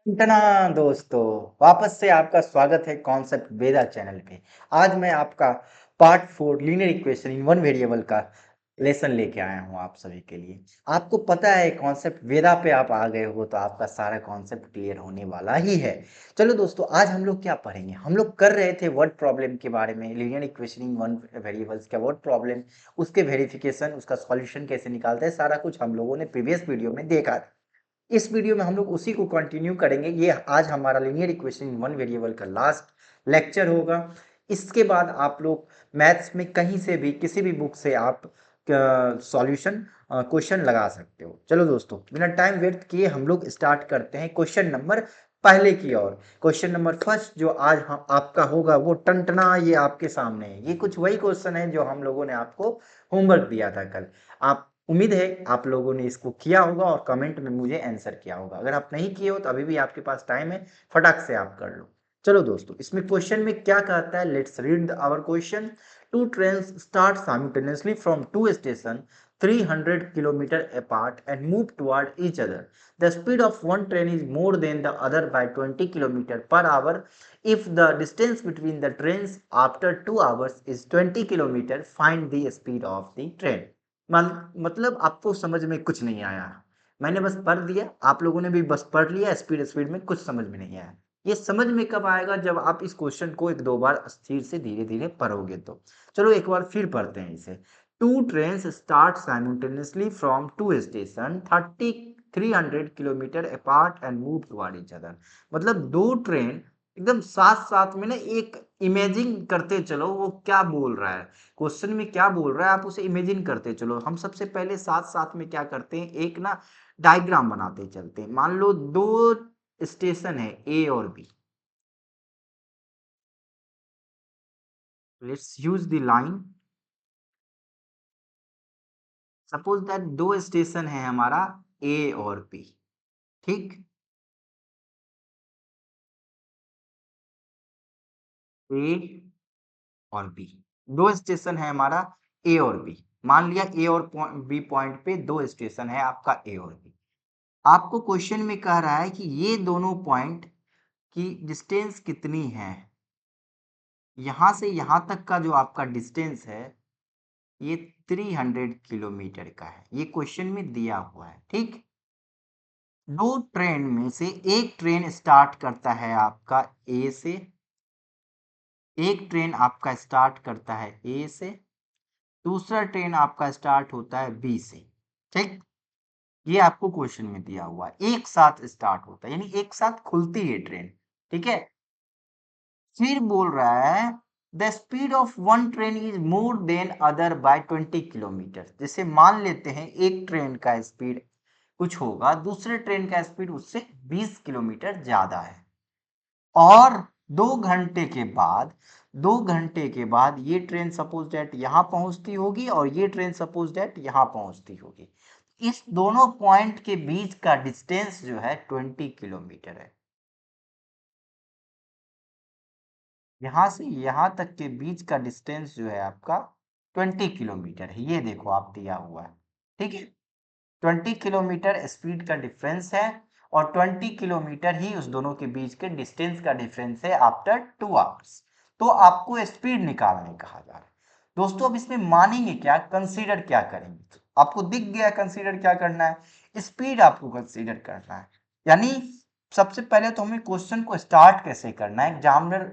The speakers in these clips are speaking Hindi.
टना दोस्तों, वापस से आपका स्वागत है कॉन्सेप्ट वेदा चैनल पे। आज मैं आपका part 4 linear equation in one variable का लेसन लेके आया हूँ आप सभी के लिए। आपको पता है कॉन्सेप्ट वेदा पे आप आ गए हो तो आपका सारा कॉन्सेप्ट क्लियर होने वाला ही है। चलो दोस्तों, आज हम लोग क्या पढ़ेंगे? हम लोग कर रहे थे वर्ड प्रॉब्लम के बारे में, linear equation in one variables का वर्ड प्रॉब्लम, उसके वेरिफिकेशन, उसका सॉल्यूशन कैसे निकालते हैं, सारा कुछ हम लोगों ने प्रीवियस वीडियो में देखा था। इस वीडियो में हम लोग उसी को कंटिन्यू करेंगे। ये आज हमारा linear equation in one variable का लास्ट लेक्चर होगा। इसके बाद आप लोग मैथ्स में कहीं से भी किसी भी बुक से आप सॉल्यूशन क्वेश्चन लगा सकते हो। चलो दोस्तों, बिना टाइम वेस्ट किए हम लोग स्टार्ट करते हैं क्वेश्चन नंबर पहले की ओर। क्वेश्चन नंबर फर्स्ट जो आज हम आपका होगा वो टनटना ये आपके सामने है। ये कुछ वही क्वेश्चन है जो हम लोगों ने आपको होमवर्क दिया था कल। आप उम्मीद है आप लोगों ने इसको किया होगा और कमेंट में मुझे आंसर किया होगा। अगर आप नहीं किए हो तो अभी भी आपके पास टाइम है, फटाक से आप कर लो। चलो दोस्तों, इसमें क्वेश्चन में क्या कहता है, let's read our question. Two trains start simultaneously from two station 300 kilometer apart and move toward each other. The speed of one train is more than the other by 20 kilometer per hour. If the distance between the trains after 2 hours is 20 kilometer, find the speed of the train. मतलब आपको समझ में कुछ नहीं आया। मैंने बस पढ़ दिया, आप लोगों ने भी बस पढ़ लिया, स्पीड स्पीड में कुछ समझ में नहीं आया। ये समझ में कब आएगा? जब आप इस क्वेश्चन को एक दो बार स्थिर से धीरे धीरे पढ़ोगे तो। चलो एक बार फिर पढ़ते हैं इसे। Two trains start simultaneously from two station 300 kilometer apart and move toward each other. मतलब दो ट्रेन एकदम साथ साथ में ना, एक इमेजिन करते चलो वो क्या बोल रहा है, क्वेश्चन में क्या बोल रहा है आप उसे इमेजिन करते चलो। हम सबसे पहले साथ साथ में क्या करते हैं, एक ना डायग्राम बनाते चलते हैं। मान लो दो स्टेशन है ए और B. Let's use the line. Suppose that दो स्टेशन है हमारा ए और बी। ठीक, ए और बी, दो स्टेशन है हमारा ए और बी। मान लिया ए और बी पॉइंट पे दो स्टेशन है आपका ए और बी। आपको क्वेश्चन में कह रहा है कि ये दोनों पॉइंट की डिस्टेंस कितनी है। यहां से यहां तक का जो आपका डिस्टेंस है ये 300 किलोमीटर का है। ये क्वेश्चन में दिया हुआ है। ठीक, दो ट्रेन में से एक ट्रेन स्टार्ट करता है आपका ए से, एक ट्रेन आपका स्टार्ट करता है ए से, दूसरा ट्रेन आपका स्टार्ट होता है बी से। ठीक, ये आपको क्वेश्चन में दिया हुआ है, एक साथ स्टार्ट होता है यानी एक साथ खुलती है ट्रेन। ठीक है, फिर बोल रहा है the speed of one train is more than other by 20 kilometre. जैसे मान लेते हैं एक ट्रेन का स्पीड कुछ होगा, दूसरे ट्रेन का स्पीड उससे 20 किलोमीटर ज्यादा है। और 2 घंटे के बाद ये ट्रेन सपोज डेट यहाँ पहुंचती होगी और ये ट्रेन सपोज डेट यहाँ पहुंचती होगी। इस दोनों पॉइंट के बीच का डिस्टेंस जो है 20 किलोमीटर है। यहां से यहां तक के बीच का डिस्टेंस जो है आपका 20 किलोमीटर है। ये देखो आप दिया हुआ है। ठीक है, 20 किलोमीटर स्पीड का डिफरेंस है और 20 किलोमीटर ही उस दोनों के बीच के डिस्टेंस का डिफरेंस है आफ्टर 2 आवर्स। तो आपको स्पीड निकालने कहा जा रहा है। दोस्तों अब इसमें मानेंगे क्या, कंसीडर क्या करेंगे? आपको दिख गया कंसीडर क्या करना है, स्पीड आपको कंसीडर करना है। यानी सबसे पहले तो हमें क्वेश्चन को स्टार्ट कैसे करना है।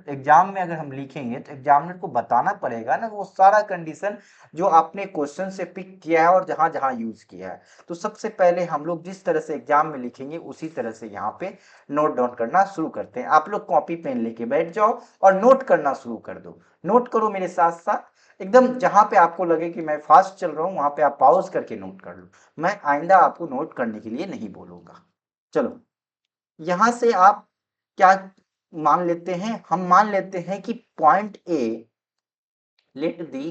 एग्जाम में अगर हम लिखेंगे तो एग्जामिनर को बताना पड़ेगा ना वो सारा कंडीशन जो आपने क्वेश्चन से पिक किया है और जहां जहां यूज किया है। तो सबसे पहले हम लोग जिस तरह से एग्जाम में लिखेंगे उसी तरह से यहाँ पे नोट डाउन करना शुरू करते हैं। आप लोग कॉपी पेन लेके बैठ जाओ और नोट करना शुरू कर दो। नोट करो मेरे साथ साथ, एकदम जहां पे आपको लगे कि मैं फास्ट चल रहा हूं वहां पे आप पॉज करके नोट कर लो। मैं आइंदा आपको नोट करने के लिए नहीं बोलूंगा। चलो, यहां से आप क्या मान लेते हैं, हम मान लेते हैं कि point A, let the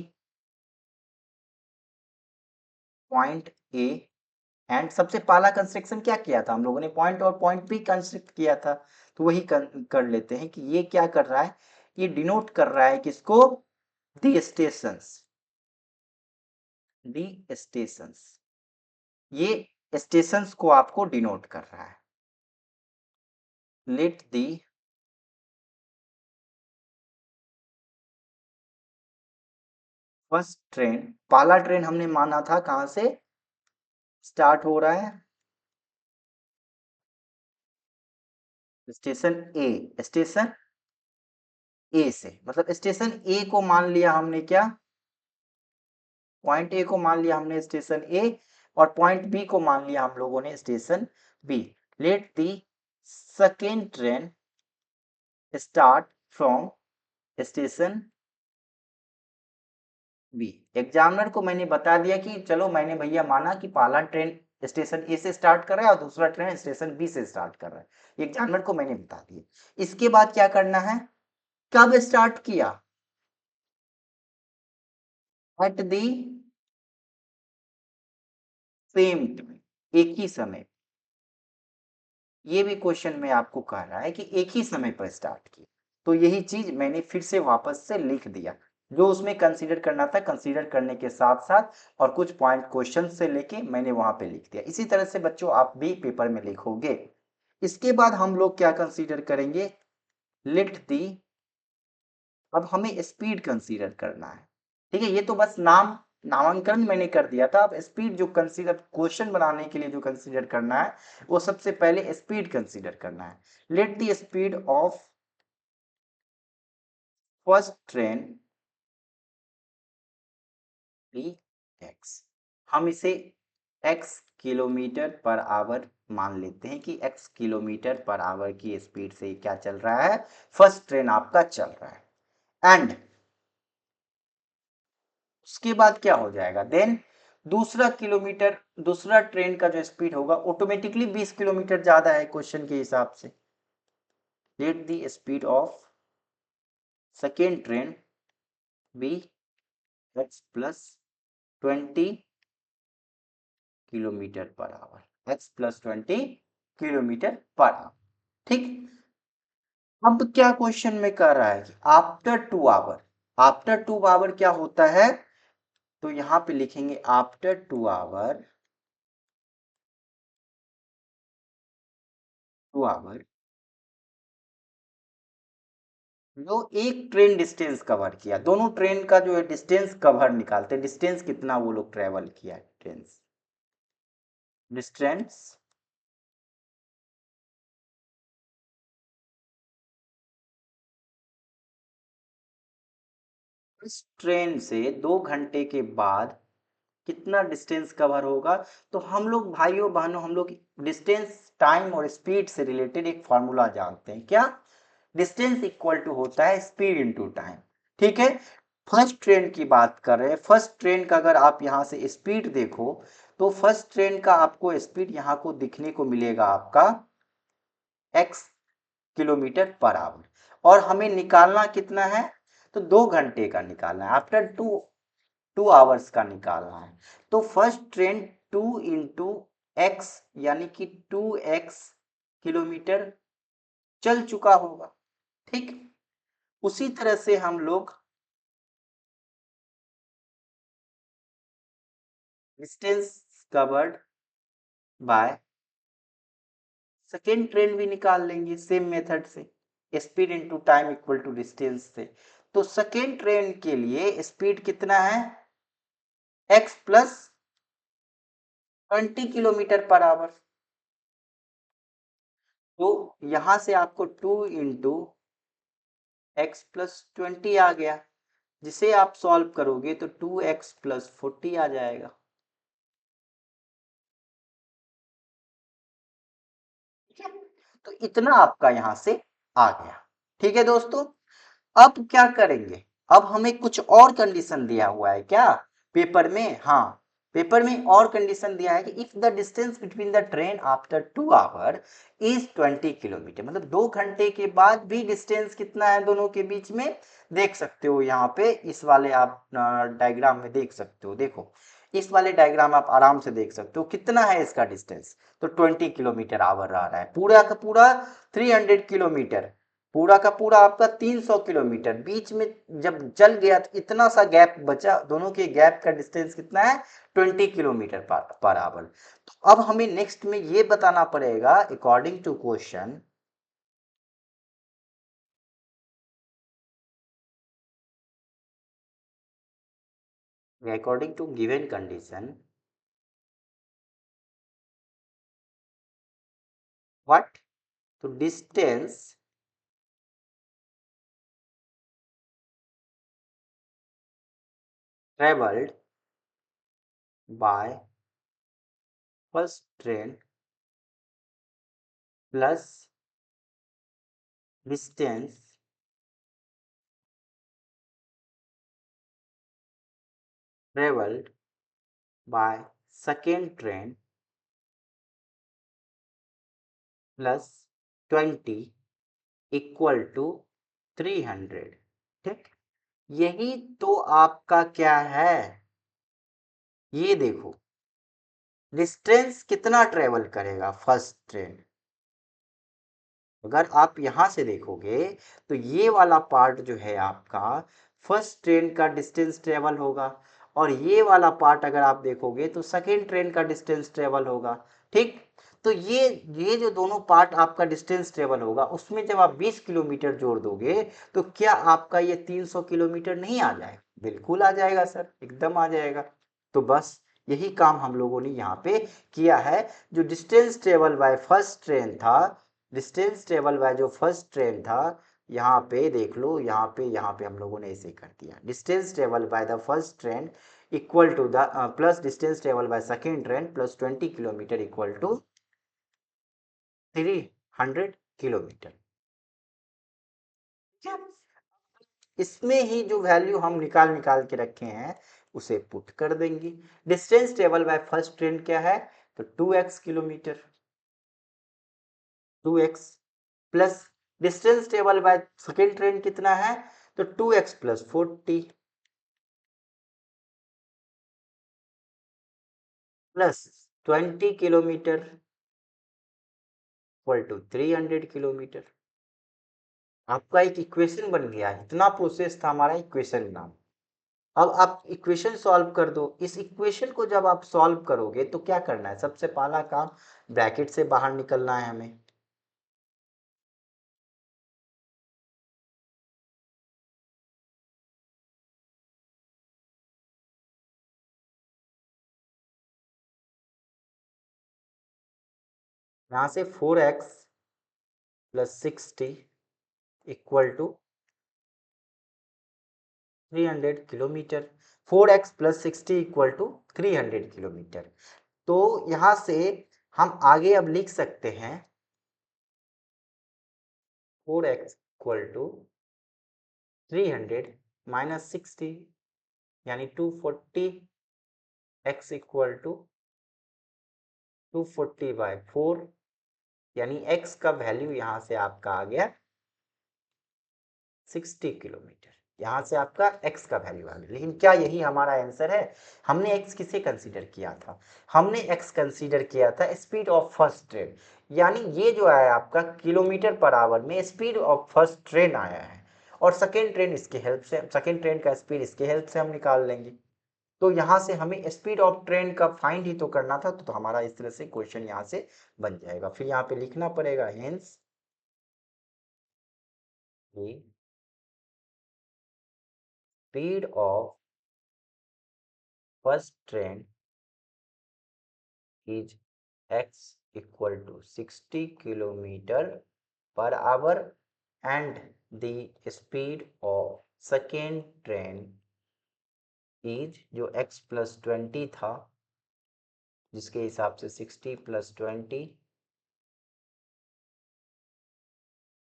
point A and सबसे पहला कंस्ट्रक्शन क्या किया था हम लोगों ने, पॉइंट और पॉइंट बी कंस्ट्रक्ट किया था। तो वही कर लेते हैं कि ये क्या कर रहा है, ये डिनोट कर रहा है किसको, दी स्टेशंस। दी स्टेशंस, ये स्टेशंस को आपको डिनोट कर रहा है। लेट दी फर्स्ट ट्रेन, पहला ट्रेन हमने माना था कहां से स्टार्ट हो रहा है, स्टेशन ए, स्टेशन ए से, मतलब स्टेशन ए को मान लिया हमने क्या, पॉइंट ए को मान लिया हमने स्टेशन ए, और पॉइंट बी को मान लिया हम लोगों ने station B. Let the second train start from station B. Examiner को मैंने बता दिया कि चलो मैंने भैया माना कि पहला ट्रेन स्टेशन ए से स्टार्ट कर रहा है और दूसरा ट्रेन स्टेशन बी से स्टार्ट कर रहा है, एग्जामिनर को मैंने बता दिया। इसके बाद क्या करना है, कब स्टार्ट किया, एट दी सेम टाइम, एक ही समय। ये भी क्वेश्चन में आपको कह रहा है कि एक ही समय पर स्टार्ट किया, तो यही चीज मैंने फिर से वापस से लिख दिया, जो उसमें कंसीडर करना था कंसीडर करने के साथ साथ और कुछ पॉइंट क्वेश्चन से लेके मैंने वहां पे लिख दिया। इसी तरह से बच्चों आप भी पेपर में लिखोगे। इसके बाद हम लोग क्या कंसीडर करेंगे, लेट दी, अब हमें स्पीड कंसीडर करना है। ठीक है, ये तो बस नामांकन मैंने कर दिया था, अब स्पीड जो कंसीडर क्वेश्चन बनाने के लिए जो कंसीडर करना है, वो सबसे पहले स्पीड कंसीडर करना है। Let the speed of first train be x, हम इसे x किलोमीटर पर आवर मान लेते हैं कि x किलोमीटर पर आवर की स्पीड से क्या चल रहा है, फर्स्ट ट्रेन आपका चल रहा है। एंड उसके बाद क्या हो जाएगा, देन दूसरा ट्रेन का जो स्पीड होगा ऑटोमेटिकली 20 किलोमीटर ज्यादा है क्वेश्चन के हिसाब से। Let the speed of second train be x plus 20 kilometer per hour, x plus 20 kilometer per hour. ठीक, अब क्या क्वेश्चन में कह रहा है कि आफ्टर 2 आवर, आफ्टर 2 आवर क्या होता है, तो यहां पे लिखेंगे आफ्टर 2 आवर, 2 आवर जो एक ट्रेन डिस्टेंस कवर किया, दोनों ट्रेन का जो है डिस्टेंस कवर निकालते हैं, डिस्टेंस कितना वो लोग ट्रेवल किया है, ट्रेन डिस्टेंस इस ट्रेन से 2 घंटे के बाद कितना डिस्टेंस कवर होगा। तो हम लोग भाइयों बहनों, हम लोग डिस्टेंस टाइम और स्पीड से रिलेटेड एक फॉर्मूला जानते हैं, क्या, डिस्टेंस इक्वल टू होता है स्पीड इनटू टाइम। ठीक है, फर्स्ट ट्रेन की बात कर रहे हैं, फर्स्ट ट्रेन का अगर आप यहां से स्पीड देखो, तो फर्स्ट ट्रेन का आपको स्पीड यहां को दिखने को मिलेगा आपका x किलोमीटर पर आवर, और हमें निकालना कितना है, तो 2 घंटे का निकालना है, आफ्टर 2 आवर्स का निकालना है। तो फर्स्ट ट्रेन 2 × x यानी कि 2x किलोमीटर चल चुका होगा। ठीक, उसी तरह से हम लोग distance covered by second train भी निकाल लेंगे सेम मेथड से, speed into time equal to distance से। तो सेकेंड ट्रेन के लिए स्पीड कितना है, x plus 20 kilometer per our. तो यहां से आपको 2 × x + 20 आ गया, जिसे आप सॉल्व करोगे तो 2x + 40 आ जाएगा। ठीक है, तो इतना आपका यहां से आ गया। ठीक है दोस्तों, अब क्या करेंगे, अब हमें कुछ और कंडीशन दिया हुआ है क्या पेपर में, हाँ, पेपर में और कंडीशन दिया है कि if the distance between the train after 2 our is 20 kilometre, मतलब 2 घंटे के बाद भी डिस्टेंस कितना है दोनों के बीच में, देख सकते हो यहाँ पे इस वाले आप डायग्राम में देख सकते हो, देखो इस वाले डायग्राम आप आराम से देख सकते हो कितना है इसका डिस्टेंस, तो 20 किलोमीटर आवर आ रहा है, पूरा का पूरा 300 किलोमीटर, पूरा का पूरा आपका 300 किलोमीटर, बीच में जब जल गया तो इतना सा गैप बचा, दोनों के गैप का डिस्टेंस कितना है, 20 किलोमीटर पर आवर। तो अब हमें नेक्स्ट में ये बताना पड़ेगा according to question, according to given condition, what? So distance traveled by first train plus distance traveled by second train plus 20 equal to 300। ठीक, यही तो आपका क्या है, ये देखो डिस्टेंस कितना ट्रेवल करेगा फर्स्ट ट्रेन। अगर आप यहां से देखोगे तो ये वाला पार्ट जो है आपका फर्स्ट ट्रेन का डिस्टेंस ट्रेवल होगा, और ये वाला पार्ट अगर आप देखोगे तो सेकेंड ट्रेन का डिस्टेंस ट्रेवल होगा। ठीक, तो ये जो दोनों पार्ट आपका डिस्टेंस ट्रेवल होगा उसमें जब आप 20 किलोमीटर जोड़ दोगे तो क्या आपका ये 300 किलोमीटर नहीं आ जाएगा? बिल्कुल आ जाएगा सर, एकदम आ जाएगा। तो बस यही काम हम लोगों ने यहाँ पे किया है। जो distance travel by first train था, डिस्टेंस ट्रेवल बाय जो फर्स्ट ट्रेन था, यहाँ पे देख लो, यहाँ पे हम लोगों ने ऐसे कर दिया, distance travel by the first train equal to the plus distance travel by second train plus 20 kilometer equal to 300 kilometer. इसमें ही जो वैल्यू हम निकाल के रखे हैं उसे पुट कर देंगे। Distance travel by first train क्या है, तो 2x kilometer, 2x plus distance travel by second train कितना है, तो 2x plus 40 plus 20 kilometer equal to 300 kilometer. आपका एक इक्वेशन बन गया है। इतना प्रोसेस था हमारा इक्वेशन नाम। अब आप इक्वेशन सॉल्व कर दो। इस इक्वेशन को जब आप सॉल्व करोगे तो क्या करना है, सबसे पहला काम ब्रैकेट से बाहर निकलना है हमें। यहां से 4x plus 60 equal to 300 kilometer. 4x plus 60 equal to 300 kilometer. तो यहां से हम आगे अब लिख सकते हैं 4x इक्वल टू 300 माइनस 60 यानी 240, x इक्वल टू 240 बाय 4 यानी x का वैल्यू यहां से आपका आ गया 60 किलोमीटर। यहां से आपका x का वैल्यू आ गया। लेकिन क्या यही हमारा आंसर है? हमने x किसे कंसीडर किया था? हमने x कंसीडर किया था स्पीड ऑफ फर्स्ट ट्रेन, यानी ये जो आया आपका किलोमीटर पर आवर में स्पीड ऑफ फर्स्ट ट्रेन आया है, और सेकेंड ट्रेन इसके हेल्प से, सेकेंड ट्रेन का स्पीड इसके हेल्प से हम निकाल लेंगे। तो यहाँ से हमें स्पीड ऑफ ट्रेन का फाइंड ही तो करना था, तो हमारा इस तरह से क्वेश्चन यहाँ से बन जाएगा। फिर यहाँ पे लिखना पड़ेगा hence speed of first train is x equal to 60 kilometer per hour and the speed of second train is जो x plus 20 था जिसके हिसाब से 60 plus 20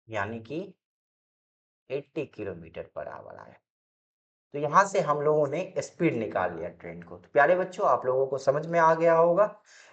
यानी कि 80 किलोमीटर पर आवर आया। तो यहां से हम लोगों ने स्पीड निकाल लिया ट्रेन को। तो प्यारे बच्चों, आप लोगों को समझ में आ गया होगा।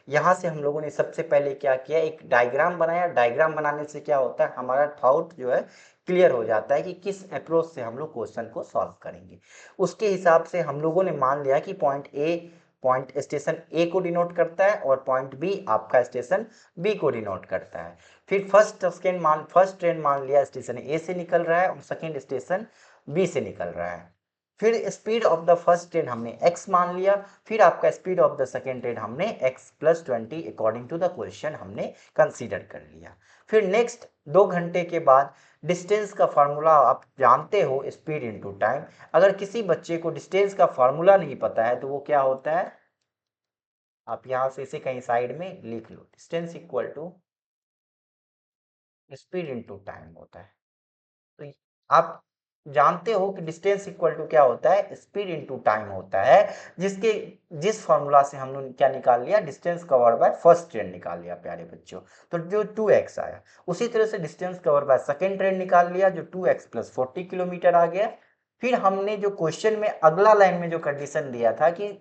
यहाँ से हम लोगों ने सबसे पहले क्या किया, एक डायग्राम बनाया। डायग्राम बनाने से क्या होता है, हमारा थॉट जो है क्लियर हो जाता है कि किस अप्रोच से हम लोग क्वेश्चन को सॉल्व करेंगे। उसके हिसाब से हम लोगों ने मान लिया कि पॉइंट स्टेशन ए को डिनोट करता है और पॉइंट बी आपका स्टेशन बी को डिनोट करता है। फिर फर्स्ट ट्रेन मान लिया स्टेशन ए से निकल रहा है और सेकेंड स्टेशन बी से निकल रहा है। फिर speed of the first train हमने x मान लिया, फिर आपका speed of the second train हमने x + 20 according to the question हमने कंसीडर कर लिया। फिर नेक्स्ट 2 घंटे के बाद डिस्टेंस का फार्मूला आप जानते हो, स्पीड इनटू टाइम। अगर किसी बच्चे को डिस्टेंस का फार्मूला नहीं पता है तो वो क्या होता है, आप यहां से इसे कहीं साइड में लिख लो, distance equal to speed into time होता है। तो आप जानते हो कि डिस्टेंस इक्वल टू क्या होता है, स्पीड इनटू टाइम होता है, जिस फॉर्मूला से हमने क्या निकाल लिया, distance cover by first train निकाल लिया प्यारे बच्चों, तो जो 2x आया। उसी तरह से distance cover by second train निकाल लिया जो 2x + 40 किलोमीटर आ गया। फिर हमने जो क्वेश्चन में अगला लाइन में जो कंडीशन दिया था कि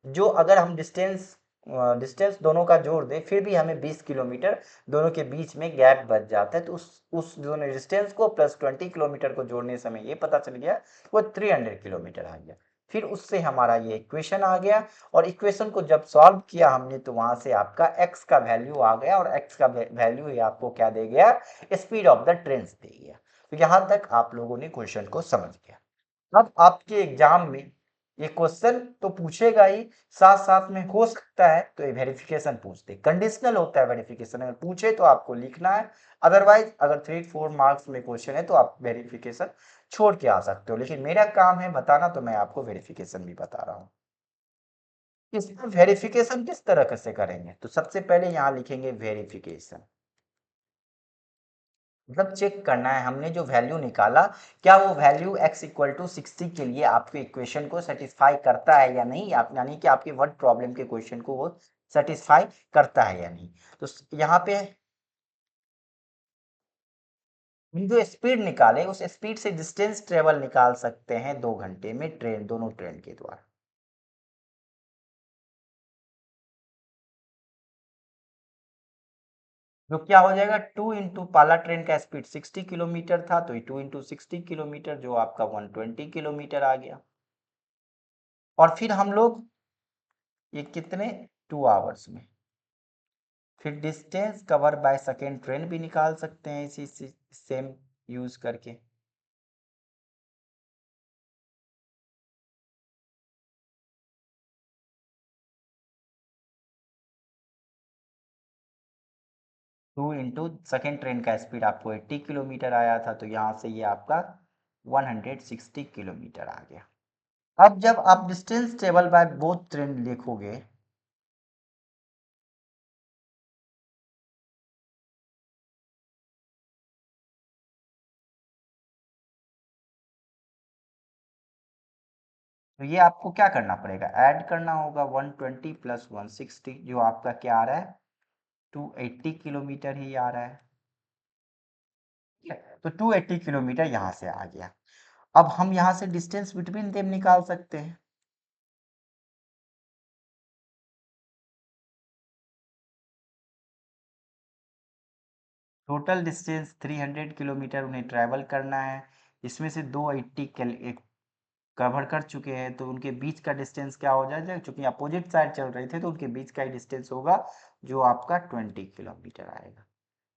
जो अगर हम डिस्टेंस दोनों का जोड़ दे फिर भी हमें 20 किलोमीटर दोनों के बीच में गैप बच जाता है, तो उस दोनों डिस्टेंस को प्लस 20 किलोमीटर को जोड़ने समय ये पता चल गया वो 300 किलोमीटर आ गया। फिर उससे हमारा ये इक्वेशन आ गया, और इक्वेशन को जब सॉल्व किया हमने तो वहां से आपका x का वैल्यू आ गया, और x का वैल्यू ही आपको क्या दे गया, स्पीड ऑफ द ट्रेन दे गया। तो यहां तक आप लोगों ने क्वेश्चन को समझ गया। अब आपके एग्जाम में ये क्वेश्चन तो पूछेगा ही, साथ साथ में हो सकता है तो ये वेरिफिकेशन पूछते, कंडीशनल होता है वेरिफिकेशन, अगर पूछे तो आपको लिखना है, अदरवाइज अगर 3-4 मार्क्स में क्वेश्चन है तो आप वेरिफिकेशन छोड़ के आ सकते हो, लेकिन मेरा काम है बताना, तो मैं आपको वेरिफिकेशन भी बता रहा हूँ। इसमें वेरिफिकेशन किस तरह से करेंगे, तो सबसे पहले यहाँ लिखेंगे वेरिफिकेशन, मतलब चेक करना है हमने जो वैल्यू निकाला क्या वो वैल्यू x = 60 के लिए आपके इक्वेशन को सेटिस्फाई करता है या नहीं, आप यानी कि आपके वर्ड प्रॉब्लम के क्वेश्चन को वो सेटिस्फाई करता है या नहीं। तो यहाँ पे हम जो स्पीड निकाले उस स्पीड से डिस्टेंस ट्रेवल निकाल सकते हैं 2 घंटे में ट्रेन, दोनों ट्रेन के द्वारा। जो क्या हो जाएगा, 2 इंटू पहला ट्रेन का स्पीड 60 किलोमीटर था तो 2 इंटू 60 किलोमीटर जो आपका 120 किलोमीटर आ गया। और फिर हम लोग ये कितने 2 आवर्स में, फिर distance cover by second train भी निकाल सकते हैं इसी सेम यूज करके। टू इंटू सेकेंड ट्रेन का स्पीड आपको 80 किलोमीटर आया था तो यहाँ से ये आपका 160 किलोमीटर आ गया। अब जब आप distance table by both train लिखोगे तो ये आपको क्या करना पड़ेगा, ऐड करना होगा 120 + 160 जो आपका क्या आ रहा है 280 किलोमीटर ही आ रहा है। तो 280 किलोमीटर यहाँ से आ गया। अब हम यहाँ से डिस्टेंस बिटवीन देम निकाल सकते हैं। टोटल डिस्टेंस 300 किलोमीटर उन्हें ट्रैवल करना है, इसमें से 280 कवर कर चुके हैं तो उनके बीच का डिस्टेंस क्या हो जाएगा, चूंकि अपोजिट साइड चल रहे थे तो उनके बीच का ही डिस्टेंस होगा जो आपका 20 किलोमीटर आएगा,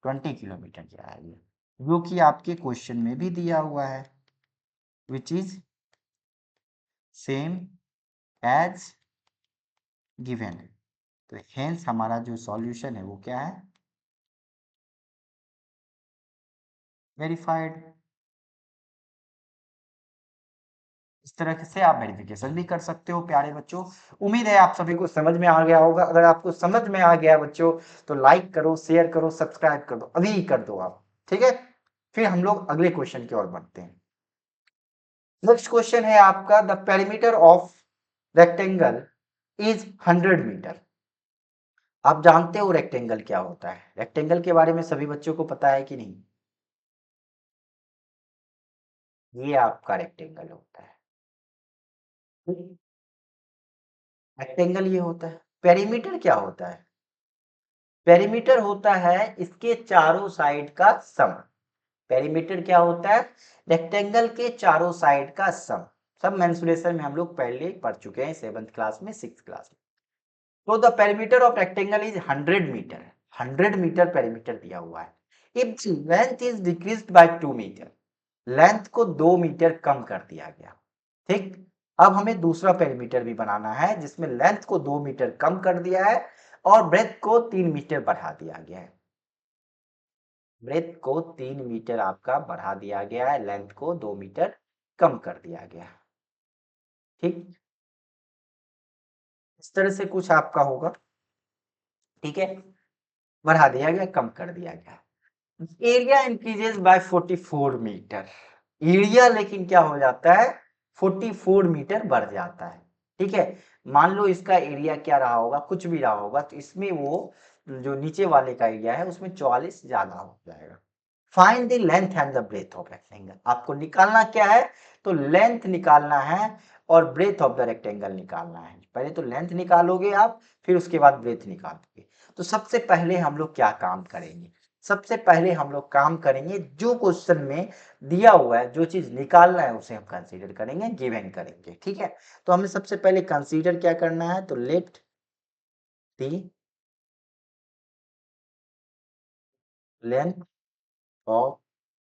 20 किलोमीटर क्या आएगा, जो कि आपके क्वेश्चन में भी दिया हुआ है, which is same as given. तो हेंस हमारा जो सॉल्यूशन है वो क्या है, वेरीफाइड। इस तरह से आप वेरिफिकेशन भी कर सकते हो प्यारे बच्चों। उम्मीद है आप सभी को समझ में आ गया होगा, अगर आपको समझ में आ गया बच्चों तो लाइक करो, शेयर करो, सब्सक्राइब कर दो, अभी ही कर दो आप, ठीक है। फिर हम लोग अगले क्वेश्चन की ओर बढ़ते हैं। नेक्स्ट क्वेश्चन है आपका, the perimeter of rectangle is 100 metre. आप जानते हो रेक्टेंगल क्या होता है, रेक्टेंगल के बारे में सभी बच्चों को पता है कि नहीं, ये आपका रेक्टेंगल होता है, रेक्टेंगल ये होता है। पेरीमीटर क्या होता है, पेरीमीटर होता है इसके चारों साइड का सम। पेरीमीटर क्या होता है, रेक्टेंगल के चारों साइड का सम। सब मेंसुरेशन में हम लोग पहले पढ़ चुके हैं 7th क्लास में, 6th क्लास में। तो the perimeter of rectangle is 100 metre, 100 metre perimeter दिया हुआ है। If length is decreased by 2 metre, length को 2 मीटर कम कर दिया गया, ठीक। अब हमें दूसरा पेरीमीटर भी बनाना है जिसमें लेंथ को 2 मीटर कम कर दिया है और ब्रेथ को 3 मीटर बढ़ा दिया गया है। ब्रेथ को 3 मीटर आपका बढ़ा दिया गया है, लेंथ को 2 मीटर कम कर दिया गया है। ठीक, इस तरह से कुछ आपका होगा। ठीक है, बढ़ा दिया गया, कम कर दिया गया। Area increases by 44 metre. Area लेकिन क्या हो जाता है, 44 मीटर बढ़ जाता है। ठीक है, मान लो इसका एरिया क्या रहा होगा, कुछ भी रहा होगा, तो इसमें वो जो नीचे वाले का एरिया है उसमें 44 ज्यादा हो जाएगा। Find the length and the breadth of rectangle. आपको निकालना क्या है, तो लेंथ निकालना है और ब्रेथ ऑफ द रेक्टेंगल निकालना है। पहले तो लेंथ निकालोगे आप, फिर उसके बाद ब्रेथ निकालोगे। तो सबसे पहले हम लोग क्या काम करेंगे, सबसे पहले हम लोग काम करेंगे जो क्वेश्चन में दिया हुआ है, जो चीज निकालना है उसे हम कंसीडर करेंगे, गिवन करेंगे। ठीक है, तो हमें सबसे पहले कंसीडर क्या करना है, तो let the length of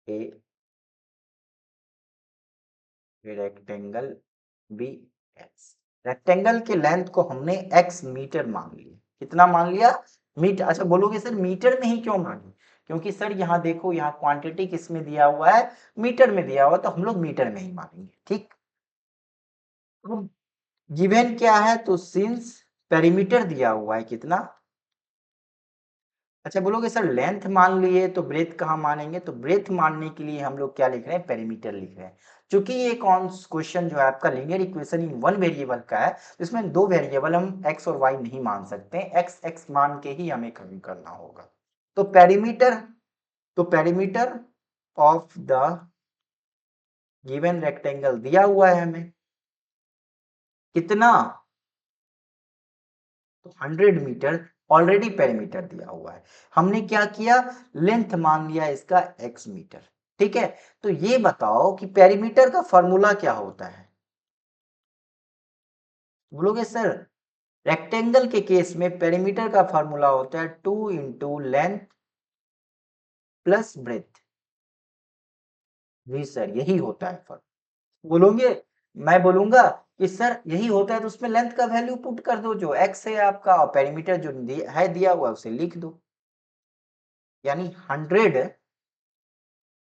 a rectangle be x. Rectangle के लेंथ को हमने एक्स मीटर मान लिया। कितना मान लिया, मीटर। अच्छा बोलोगे सर मीटर में ही क्यों मानी, क्योंकि सर यहाँ देखो, यहाँ क्वांटिटी किस में दिया हुआ है, मीटर में दिया हुआ, तो हम लोग मीटर में ही मानेंगे। ठीक, गिवन क्या है, तो सिंस पेरीमीटर दिया हुआ है कितना। अच्छा बोलोगे सर लेंथ मान लिए तो ब्रेथ कहाँ मानेंगे, तो ब्रेथ मानने के लिए हम लोग क्या लिख रहे हैं, पेरीमीटर लिख रहे हैं। चूंकि ये कौन क्वेश्चन जो है आपका linear equation in one variable का है, इसमें दो वेरिएबल हम एक्स और वाई नहीं मान सकते, एक्स एक्स मान के ही हमें कम करना होगा। तो perimeter of the given rectangle दिया हुआ है हमें कितना, तो 100 मीटर ऑलरेडी पेरीमीटर दिया हुआ है। हमने क्या किया, लेंथ मान लिया इसका x मीटर। ठीक है, तो ये बताओ कि पेरीमीटर का फॉर्मूला क्या होता है। बोलोगे सर रेक्टेंगल के केस में पेरीमीटर का फॉर्मूला होता है 2 इंटू लेंथ प्लस ब्रेथ। जी सर यही होता है फॉर्मूला। बोलोगे, मैं बोलूंगा कि सर यही होता है, तो उसमें लेंथ का वैल्यू पुट कर दो जो x है आपका, और पेरीमीटर जो है दिया हुआ उसे लिख दो। यानी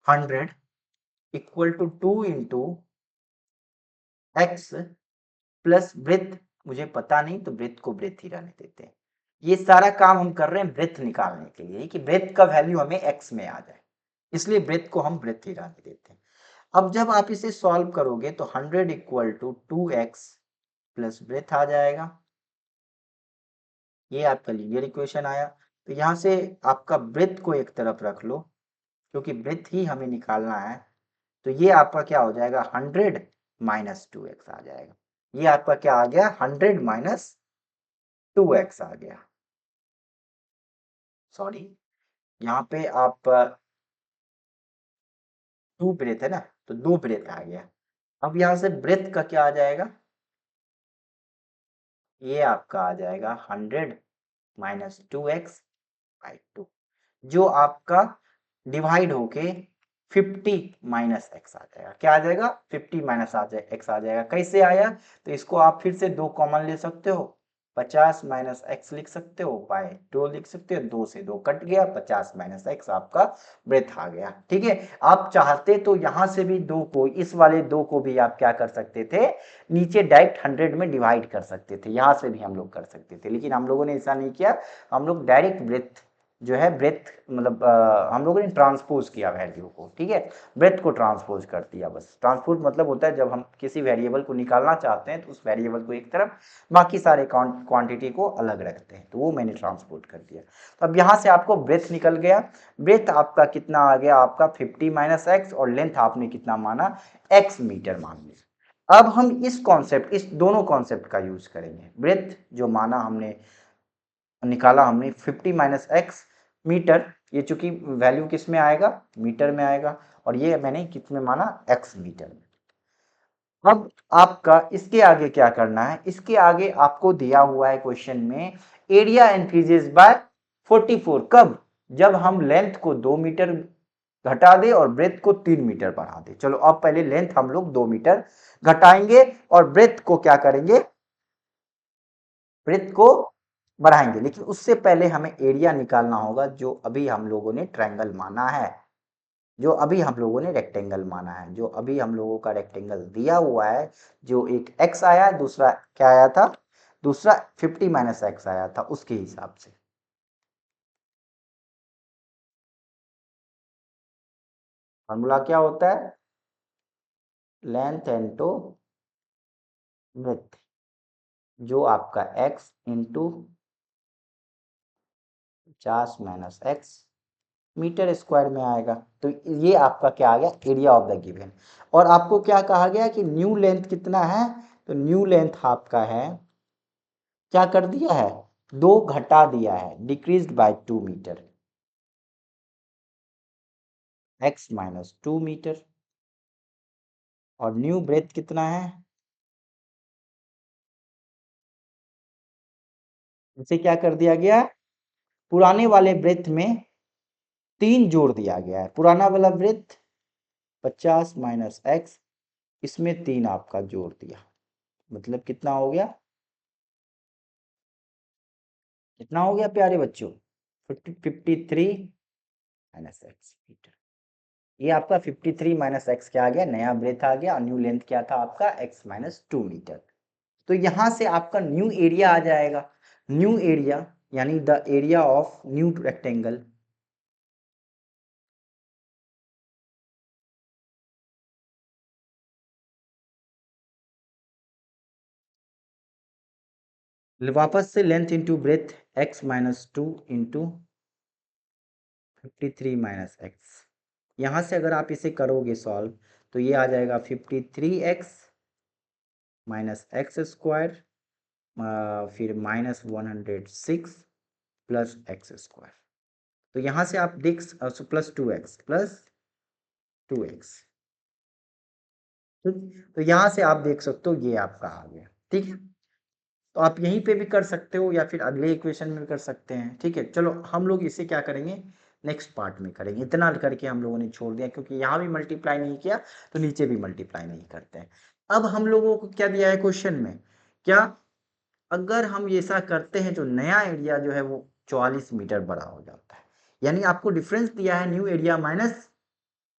100 equal to 2 into x plus breadth. मुझे पता नहीं तो ब्रेथ को ब्रेथ ही रहने देते हैं। ये सारा काम हम कर रहे हैं ब्रेथ निकालने के लिए कि ब्रेथ का वैल्यू हमें एक्स में आ जाए, इसलिए ब्रेथ को हम ब्रेथ ही रहने देते हैं। अब जब आप इसे सॉल्व करोगे तो 100 equal to 2x plus breadth आ जाएगा। ये आपका लीनियर इक्वेशन आया। तो यहाँ से आपका ब्रेथ को एक तरफ रख लो, क्योंकि ब्रेथ ही हमें निकालना है। तो ये आपका क्या हो जाएगा, 100 माइनस 2x आ जाएगा। ये आपका क्या आ गया, 100 माइनस 2x आ गया। सॉरी, यहाँ पे आप 2 ब्रेथ है ना, तो 2 ब्रेथ आ गया। अब यहाँ से ब्रेथ का क्या आ जाएगा, ये आपका आ जाएगा 100 माइनस 2x बाई 2, जो आपका डिवाइड होके 50 माइनस एक्स आ जाएगा। क्या आ जाएगा, 50 माइनस एक्स आ जाएगा। कैसे आया, तो इसको आप फिर से दो कॉमन ले सकते हो, 50 माइनस एक्स लिख सकते हो, बाय 2 लिख सकते हो, 2 से 2 कट गया, 50 माइनस एक्स आपका ब्रेथ आ गया। ठीक है, आप चाहते तो यहां से भी दो को, इस वाले दो को भी आप क्या कर सकते थे, नीचे डायरेक्ट 100 में डिवाइड कर सकते थे, यहां से भी हम लोग कर सकते थे, लेकिन हम लोगों ने ऐसा नहीं किया। हम लोग डायरेक्ट ब्रेथ जो है, ब्रेथ मतलब हम लोगों ने ट्रांसपोज किया वैल्यू को। ठीक है, ब्रेथ को ट्रांसपोज कर दिया। बस ट्रांसपोज मतलब होता है जब हम किसी वेरिएबल को निकालना चाहते हैं तो उस वेरिएबल को एक तरफ, बाकी सारे क्वांटिटी को अलग रखते हैं, तो वो मैंने ट्रांसपोज कर दिया। तो अब यहाँ से आपको ब्रेथ निकल गया। ब्रेथ आपका कितना आ गया, आपका 50 माइनस एक्स, और लेंथ आपने कितना माना, x मीटर मान लिया। अब हम इस कॉन्सेप्ट, इस दोनों कॉन्सेप्ट का यूज करेंगे। ब्रेथ जो माना हमने, निकाला हमने 50 माइनस एक्स मीटर, ये चूंकि वैल्यू किस में आएगा, मीटर में आएगा, और ये मैंने किस में माना, एक्स मीटर में। अब आपका इसके आगे क्या करना है, इसके आगे आपको दिया हुआ है क्वेश्चन में, एरिया इंक्रीजेस बाय 44। कब, जब हम लेंथ को 2 मीटर घटा दे और ब्रेथ को 3 मीटर बढ़ा दे। चलो अब पहले लेंथ हम लोग 2 मीटर घटाएंगे और ब्रेथ को क्या करेंगे, ब्रेथ को बढ़ाएंगे। लेकिन उससे पहले हमें एरिया निकालना होगा, जो अभी हम लोगों ने ट्रायंगल माना है, जो अभी हम लोगों ने रेक्टेंगल माना है, जो अभी हम लोगों का रेक्टेंगल दिया हुआ है, जो एक x आया, दूसरा क्या आया था, दूसरा 50 माइनस एक्स आया था, उसके हिसाब से। फॉर्मूला क्या होता है, लेंथ इनटू ब्रेथ, जो आपका x into 50 minus x metre square में आएगा। तो ये आपका क्या आ गया, एरिया ऑफ द गिवन। और आपको क्या कहा गया कि न्यू लेंथ कितना है, तो न्यू लेंथ आपका है, क्या कर दिया है, 2 घटा दिया है, decreased by 2 metre, x minus 2 metre. और न्यू ब्रेथ कितना है, इसे क्या कर दिया गया, पुराने वाले ब्रेथ में 3 जोड़ दिया गया है। पुराना वाला ब्रेथ 50 माइनस एक्स, इसमें 3 आपका जोड़ दिया, मतलब कितना हो गया, कितना हो गया प्यारे बच्चों, 53 माइनस एक्स मीटर। ये आपका 53 माइनस एक्स क्या आ गया, नया ब्रेथ आ गया। और न्यू लेंथ क्या था आपका, x माइनस 2 मीटर। तो यहां से आपका न्यू एरिया आ जाएगा। न्यू एरिया यानी the area of new rectangle, वापस से length into breadth, x minus 2 into 53 minus x. यहां से अगर आप इसे करोगे सॉल्व, तो ये आ जाएगा 53x माइनस एक्स स्क्वायर, फिर माइनस 106 प्लस एक्स स्क्वायर। तो यहां से आप देख प्लस 2x, प्लस 2x। ठीक, तो यहां से आप देख सकते हो ये आपका आ गया। ठीक है, तो आप यहीं पे भी कर सकते हो या फिर अगले इक्वेशन में कर सकते हैं। ठीक है, चलो हम लोग इसे क्या करेंगे, नेक्स्ट पार्ट में करेंगे। इतना करके हम लोगों ने छोड़ दिया, क्योंकि यहाँ भी मल्टीप्लाई नहीं किया तो नीचे भी मल्टीप्लाई नहीं करते हैं। अब हम लोगों को क्या दिया है क्वेश्चन में, क्या अगर हम ऐसा करते हैं तो नया एरिया जो है वो 44 मीटर बड़ा हो जाता है। यानी आपको डिफरेंस दिया है new area minus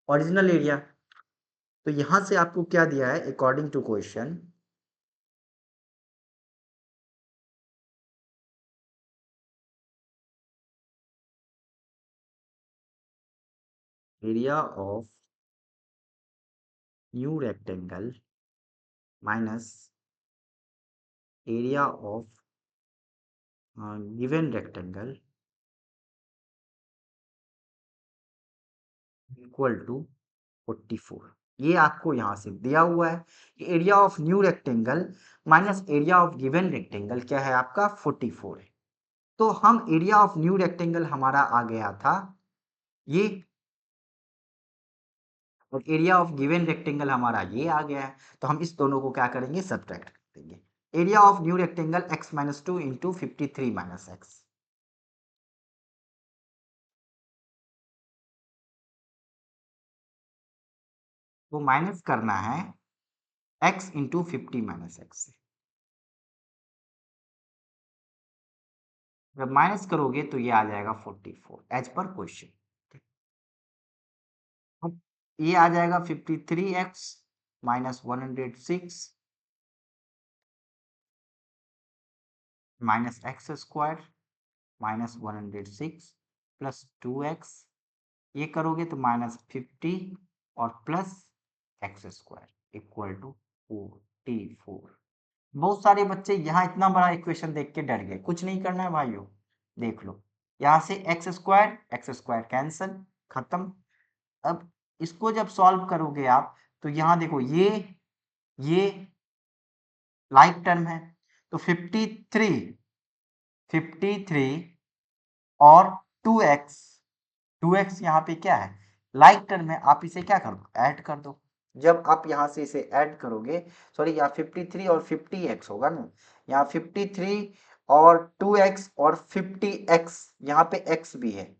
original area. तो यहां से आपको क्या दिया है, according to question, area of new rectangle minus area of given rectangle equal to 44। ये आपको यहां से दिया हुआ है कि area of new rectangle minus area of given rectangle क्या है आपका, 44 है। तो हम एरिया ऑफ न्यू रेक्टेंगल हमारा आ गया था ये, और एरिया ऑफ गिवन रेक्टेंगल हमारा ये आ गया है। तो हम इस दोनों को क्या करेंगे, सब्ट्रैक्ट कर देंगे। Area of new rectangle x minus 2 into 53 minus x, वो माइनस करना है x इंटू 50 माइनस एक्स से। जब माइनस करोगे तो ये आ जाएगा 44 एज पर क्वेश्चन। अब ये आ जाएगा 53x minus 106 minus x square minus 106 plus 2x, ये करोगे तो माइनस 50 और plus x square equal to 44। बहुत सारे बच्चे यहाँ इतना बड़ा इक्वेशन देख के डर गए। कुछ नहीं करना है भाइयों, देख लो यहाँ से एक्स स्क्वायर कैंसल, खत्म। अब इसको जब सॉल्व करोगे आप, तो यहाँ देखो ये लाइक टर्म है, तो 53 और 2x, 2x यहाँ पे क्या है, लाइक टर्म है। आप इसे क्या कर दो, ऐड कर दो। जब आप यहाँ से इसे ऐड करोगे, सॉरी यहाँ 53 और 50x होगा ना, यहाँ 53 और 2x और 50x, यहाँ पे x भी है,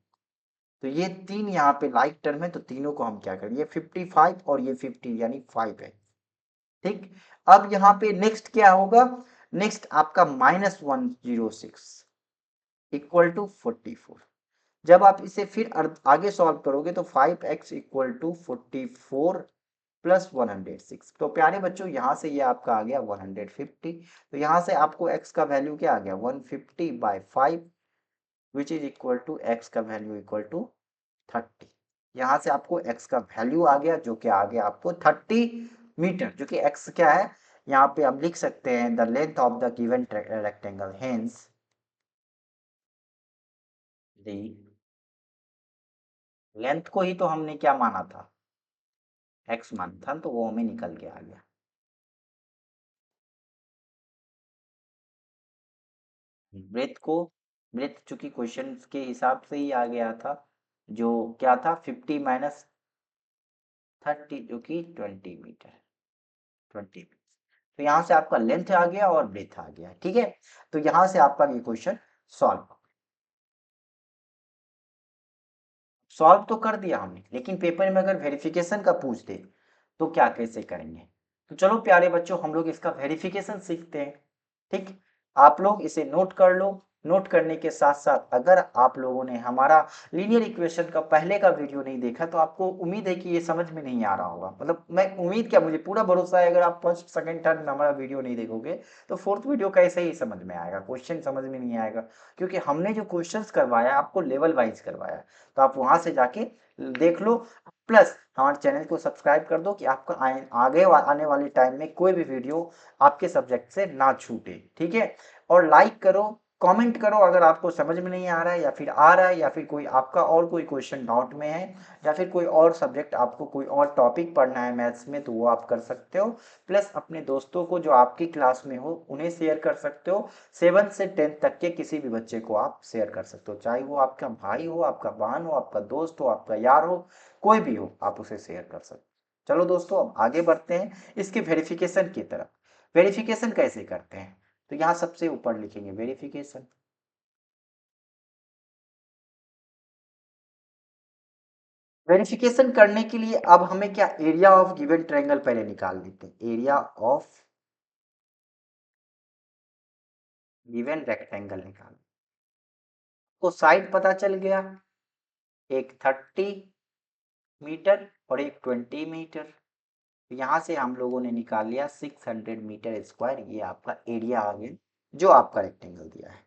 तो ये तीन यहाँ पे लाइक टर्म है, तो तीनों को हम क्या करें, ये 55 और ये 50 यानी 5 है। ठीक, अब यहाँ पे नेक्स्ट क्या होगा, नेक्स्ट आपका -106 इक्वल टू 44। जब आप इसे फिर आगे सॉल्व करोगे तो 5x इक्वल टू 44 प्लस 106। तो प्यारे बच्चों यहाँ से ये आपका आ गया 150। तो यहाँ से आपको x का वैल्यू क्या आ गया, 150/5 which is equal to x का वैल्यू इक्वल टू 30। यहाँ से आपको x का वैल्यू आ गया जो कि आ गया आपको 30 मीटर, जो कि x क्या है, यहाँ पे हम लिख सकते हैं the length of the given rectangle, hence the length को ही तो हमने क्या माना था, x माना था, तो वो हमें निकल के आ गया। ब्रेथ को, ब्रेथ चूंकि क्वेश्चन के हिसाब से ही आ गया था, जो क्या था 50 माइनस 30 जो कि 20 मीटर, 20। तो यहाँ से आपका लेंथ आ गया और ब्रेथ आ गया। ठीक है, तो यहाँ से आपका ये क्वेश्चन सॉल्व, सॉल्व तो कर दिया हमने, लेकिन पेपर में अगर वेरिफिकेशन का पूछ दे तो क्या कैसे करेंगे। तो चलो प्यारे बच्चों हम लोग इसका वेरिफिकेशन सीखते हैं। ठीक, आप लोग इसे नोट कर लो। नोट करने के साथ साथ अगर आप लोगों ने हमारा लीनियर इक्वेशन का पहले का वीडियो नहीं देखा तो आपको उम्मीद है कि ये समझ में नहीं आ रहा होगा, मतलब मैं उम्मीद क्या, मुझे पूरा भरोसा है अगर आप फर्स्ट सेकंड थर्ड में हमारा वीडियो नहीं देखोगे तो फोर्थ वीडियो कैसे ही समझ में आएगा, क्वेश्चन समझ में नहीं आएगा। क्योंकि हमने जो क्वेश्चंस करवाया आपको लेवल वाइज करवाया, तो आप वहां से जाके देख लो। प्लस हमारे चैनल को सब्सक्राइब कर दो कि आपका आगे आने वाले टाइम में कोई भी वीडियो आपके सब्जेक्ट से ना छूटे। ठीक है, और लाइक करो, कमेंट करो अगर आपको समझ में नहीं आ रहा है या फिर आ रहा है, या फिर कोई आपका और कोई क्वेश्चन डाउट में है, या फिर कोई और सब्जेक्ट आपको कोई और टॉपिक पढ़ना है मैथ्स में तो वो आप कर सकते हो। प्लस अपने दोस्तों को जो आपकी क्लास में हो उन्हें शेयर कर सकते हो। 7 से 10 तक के किसी भी बच्चे को आप शेयर कर सकते हो, चाहे वो आपका भाई हो, आपका बहन हो, आपका दोस्त हो, आपका यार हो, कोई भी हो आप उसे शेयर कर सकते हो। चलो दोस्तों अब आगे बढ़ते हैं इसके वेरिफिकेशन की तरफ। वेरिफिकेशन कैसे करते हैं, तो यहाँ सबसे ऊपर लिखेंगे वेरिफिकेशन। वेरिफिकेशन करने के लिए अब हमें क्या, एरिया ऑफ गिवन ट्रायंगल पहले निकाल लेते हैं। एरिया ऑफ गिवन रेक्टेंगल निकाल, तो साइड पता चल गया, एक 30 मीटर और एक 20 मीटर। यहाँ से हम लोगों ने निकाल लिया 600 मीटर स्क्वायर, ये आपका एरिया आ गया जो आपका रेक्टेंगल दिया है।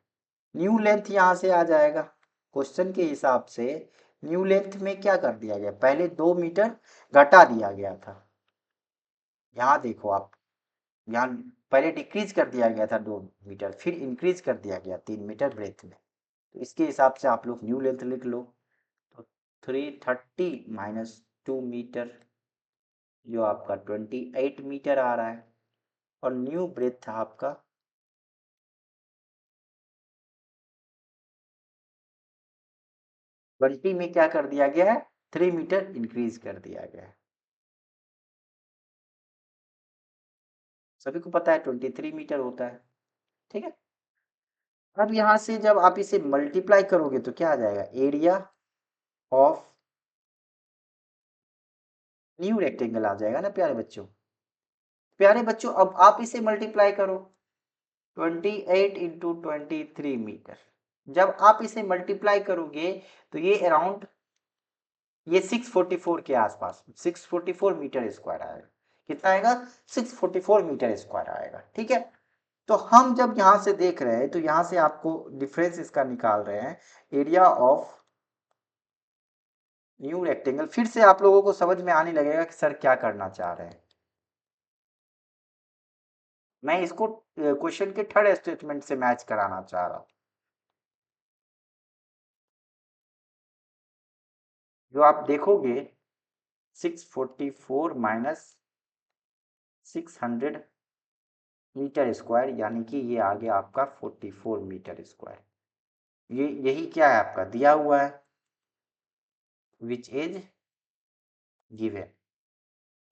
न्यू लेंथ यहाँ से आ जाएगा, क्वेश्चन के हिसाब से न्यू लेंथ में क्या कर दिया गया, पहले 2 मीटर घटा दिया गया था। यहाँ देखो आप, यहाँ पहले डिक्रीज कर दिया गया था 2 मीटर, फिर इंक्रीज कर दिया गया 3 मीटर ब्रेथ में। तो इसके हिसाब से आप लोग न्यू लेंथ लिख लो। तो 330 माइनस 2 मीटर जो आपका 28 मीटर आ रहा है, और न्यू ब्रेथ था आपका 20 में क्या कर दिया गया है, 3 मीटर इंक्रीज कर दिया गया है। सभी को पता है 23 मीटर होता है। ठीक है, अब यहाँ से जब आप इसे मल्टीप्लाई करोगे तो क्या आ जाएगा, एरिया ऑफ न्यू रेक्टेंगल आ जाएगा ना प्यारे बच्चों। प्यारे बच्चों अब आप इसे मल्टीप्लाई करो, 28 इंटू 23 मीटर। जब आप इसे मल्टीप्लाई करोगे तो ये अराउंड, ये 644 के आसपास 644 मीटर स्क्वायर आएगा। कितना आएगा, 644 मीटर स्क्वायर आएगा। ठीक है, तो हम जब यहाँ से देख रहे हैं तो यहाँ से आपको डिफरेंस इसका निकाल रहे हैं, एरिया ऑफ न्यू रेक्टेंगल। फिर से आप लोगों को समझ में आने लगेगा कि सर क्या करना चाह रहे हैं। मैं इसको क्वेश्चन के थर्ड स्टेटमेंट से मैच कराना चाह रहा हूं, जो आप देखोगे 644 माइनस 600 मीटर स्क्वायर, यानी कि ये आ गया आपका 44 मीटर स्क्वायर। ये यही क्या है आपका दिया हुआ है, विच इज गिवन।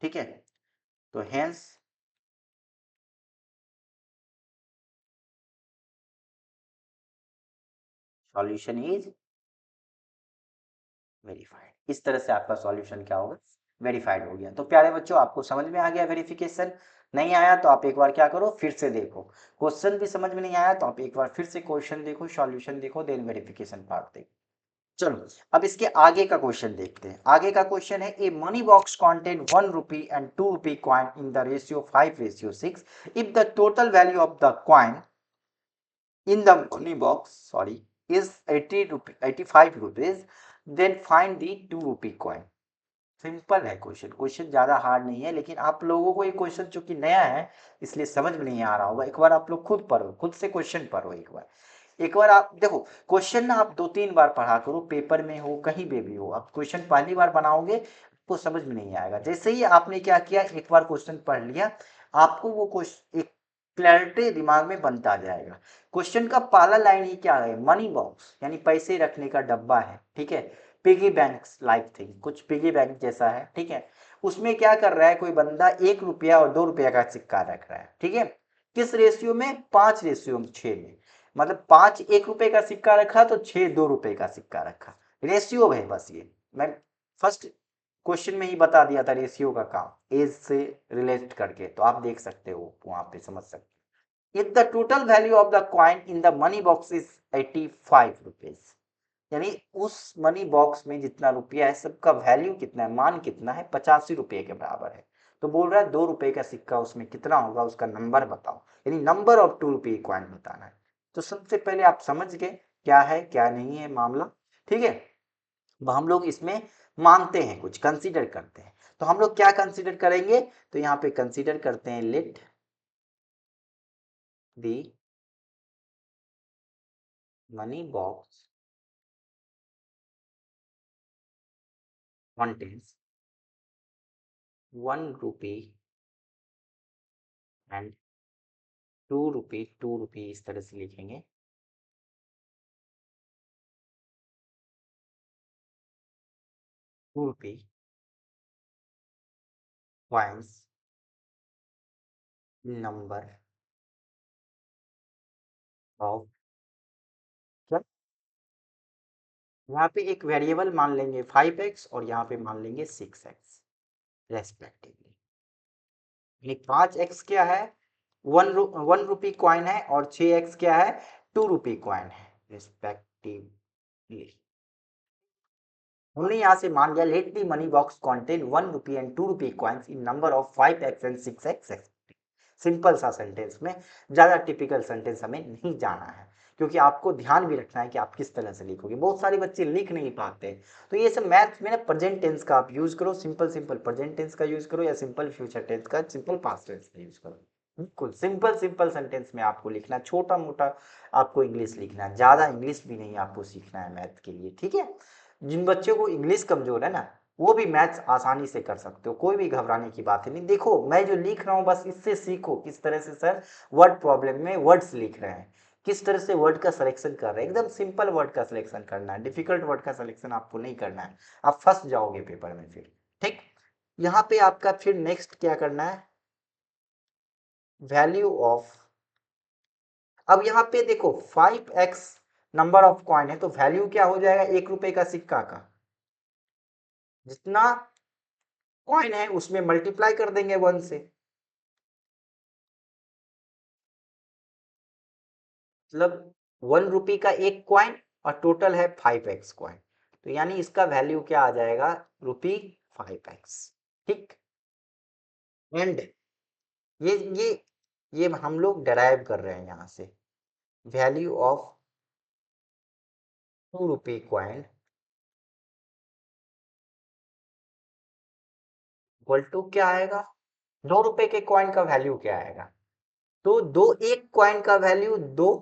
ठीक है, तो हेंस सॉल्यूशन इज वेरीफाइड। इस तरह से आपका सॉल्यूशन क्या होगा, वेरीफाइड हो गया। तो प्यारे बच्चों, आपको समझ में आ गया वेरिफिकेशन? नहीं आया तो आप एक बार क्या करो, फिर से देखो। क्वेश्चन भी समझ में नहीं आया तो आप एक बार फिर से क्वेश्चन देखो, सॉल्यूशन देखो, देन वेरिफिकेशन पार्ट देखो। चलो अब इसके आगे का क्वेश्चन देखते हैं। आगे का क्वेश्चन है, a money box contain 1 rupee and 2 rupee coin in the ratio 5:6 if the total value of the coin in the money box is 85 rupees, then find the 2 rupee coin। Simple है क्वेश्चन, क्वेश्चन ज्यादा हार्ड नहीं है, लेकिन आप लोगों को ये क्वेश्चन चूंकि नया है इसलिए समझ में नहीं आ रहा होगा। एक बार आप लोग खुद पढ़ो, खुद से क्वेश्चन पढ़ो एक बार आप देखो। क्वेश्चन ना आप 2-3 बार पढ़ा करो, पेपर में हो कहीं पे भी हो। आप क्वेश्चन पहली बार बनाओगे तो समझ में नहीं आएगा। जैसे ही आपने क्या किया, एक बार क्वेश्चन पढ़ लिया, आपको वो क्वेश्चन एक क्लैरिटी दिमाग में बनता जाएगा। क्वेश्चन का पहला लाइन ही क्या है, मनी बॉक्स यानी पैसे रखने का डब्बा है, ठीक है। पिगी बैंक लाइक थिंग, कुछ पिगी बैंक जैसा है, ठीक है। उसमें क्या कर रहा है कोई बंदा, 1 रुपया और 2 रुपया का सिक्का रख रहा है, ठीक है। किस रेशियो में, 5:6 में। मतलब 5 1 रुपए का सिक्का रखा तो 6 2 रुपए का सिक्का रखा। रेशियो है बस, ये मैं फर्स्ट क्वेश्चन में ही बता दिया था रेशियो का काम, एज से रिलेट करके, तो आप देख सकते हो वहां पे, समझ सकते हो। If the total value of the coin in the money box is 85 rupees, यानी उस मनी बॉक्स में जितना रुपया है सबका वैल्यू कितना है, मान कितना है, 85 रुपये के बराबर है। तो बोल रहा है 2 रुपए का सिक्का उसमें कितना होगा, उसका नंबर बताओ, यानी नंबर ऑफ 2 रुपये कॉइन बताना है। तो सबसे पहले आप समझ गए क्या है क्या नहीं है मामला, ठीक है। अब हम लोग इसमें मानते हैं, कुछ कंसीडर करते हैं। तो हम लोग क्या कंसीडर करेंगे, तो यहाँ पे कंसीडर करते हैं, let the money box contains 1 rupee and 2 रुपी, 2 रुपी इस तरह से लिखेंगे, 2 रुपी कॉइन्स नंबर ऑफ, क्या, यहाँ पे एक वेरिएबल मान लेंगे 5x और यहाँ पे मान लेंगे 6x रेस्पेक्टिवली। यानी 5x क्या है, 1 रुपी कॉइन है, और 6x क्या है, 2 रुपी कॉइन है रेस्पेक्टिवली। हमने यहाँ से मान लिया, let the money box contain 1 rupee and 2 rupee coins in number of 5x and 6x। Simple सा सेंटेंस में, ज्यादा टिपिकल सेंटेंस हमें नहीं जाना है, क्योंकि आपको ध्यान भी रखना है कि आप किस तरह से लिखोगे। बहुत सारे बच्चे लिख नहीं पाते, तो ये सब मैथ्स में ना प्रेजेंट टेंस का आप यूज करो, सिंपल सिंपल प्रेजेंट टेंस का यूज करो, या सिंपल फ्यूचर टेंस का, सिंपल पास्ट टेंस का यूज करो। बिल्कुल सिंपल सिंपल सेंटेंस में आपको लिखना, छोटा मोटा आपको इंग्लिश लिखना है, ज्यादा इंग्लिश भी नहीं आपको सीखना है मैथ के लिए, ठीक है। जिन बच्चों को इंग्लिश कमजोर है ना, वो भी मैथ्स आसानी से कर सकते हो, कोई भी घबराने की बात नहीं। देखो मैं जो लिख रहा हूँ बस इससे सीखो किस तरह से सर वर्ड प्रॉब्लम में वर्ड्स लिख रहे हैं, किस तरह से वर्ड का सिलेक्शन कर रहे हैं। एकदम सिंपल वर्ड का सिलेक्शन करना है, डिफिकल्ट वर्ड का सिलेक्शन आपको नहीं करना है, आप फंस जाओगे पेपर में फिर, ठीक। यहाँ पे आपका फिर नेक्स्ट क्या करना है, वैल्यू ऑफ। अब यहाँ पे देखो 5x नंबर ऑफ कॉइन है, तो वैल्यू क्या हो जाएगा 1 रुपए का सिक्का का, जितना कॉइन है उसमें मल्टीप्लाई कर देंगे 1 से। मतलब 1 रुपी का एक कॉइन और टोटल है 5x कॉइन, तो यानी इसका वैल्यू क्या आ जाएगा, रुपी 5x, ठीक। एंड ये ये ये हम लोग डराइव कर रहे हैं यहाँ से, value of 2 rupee coin equal to क्या आएगा, 2 रुपए के कॉइन का वैल्यू क्या आएगा, तो दो, एक कॉइन का value 2,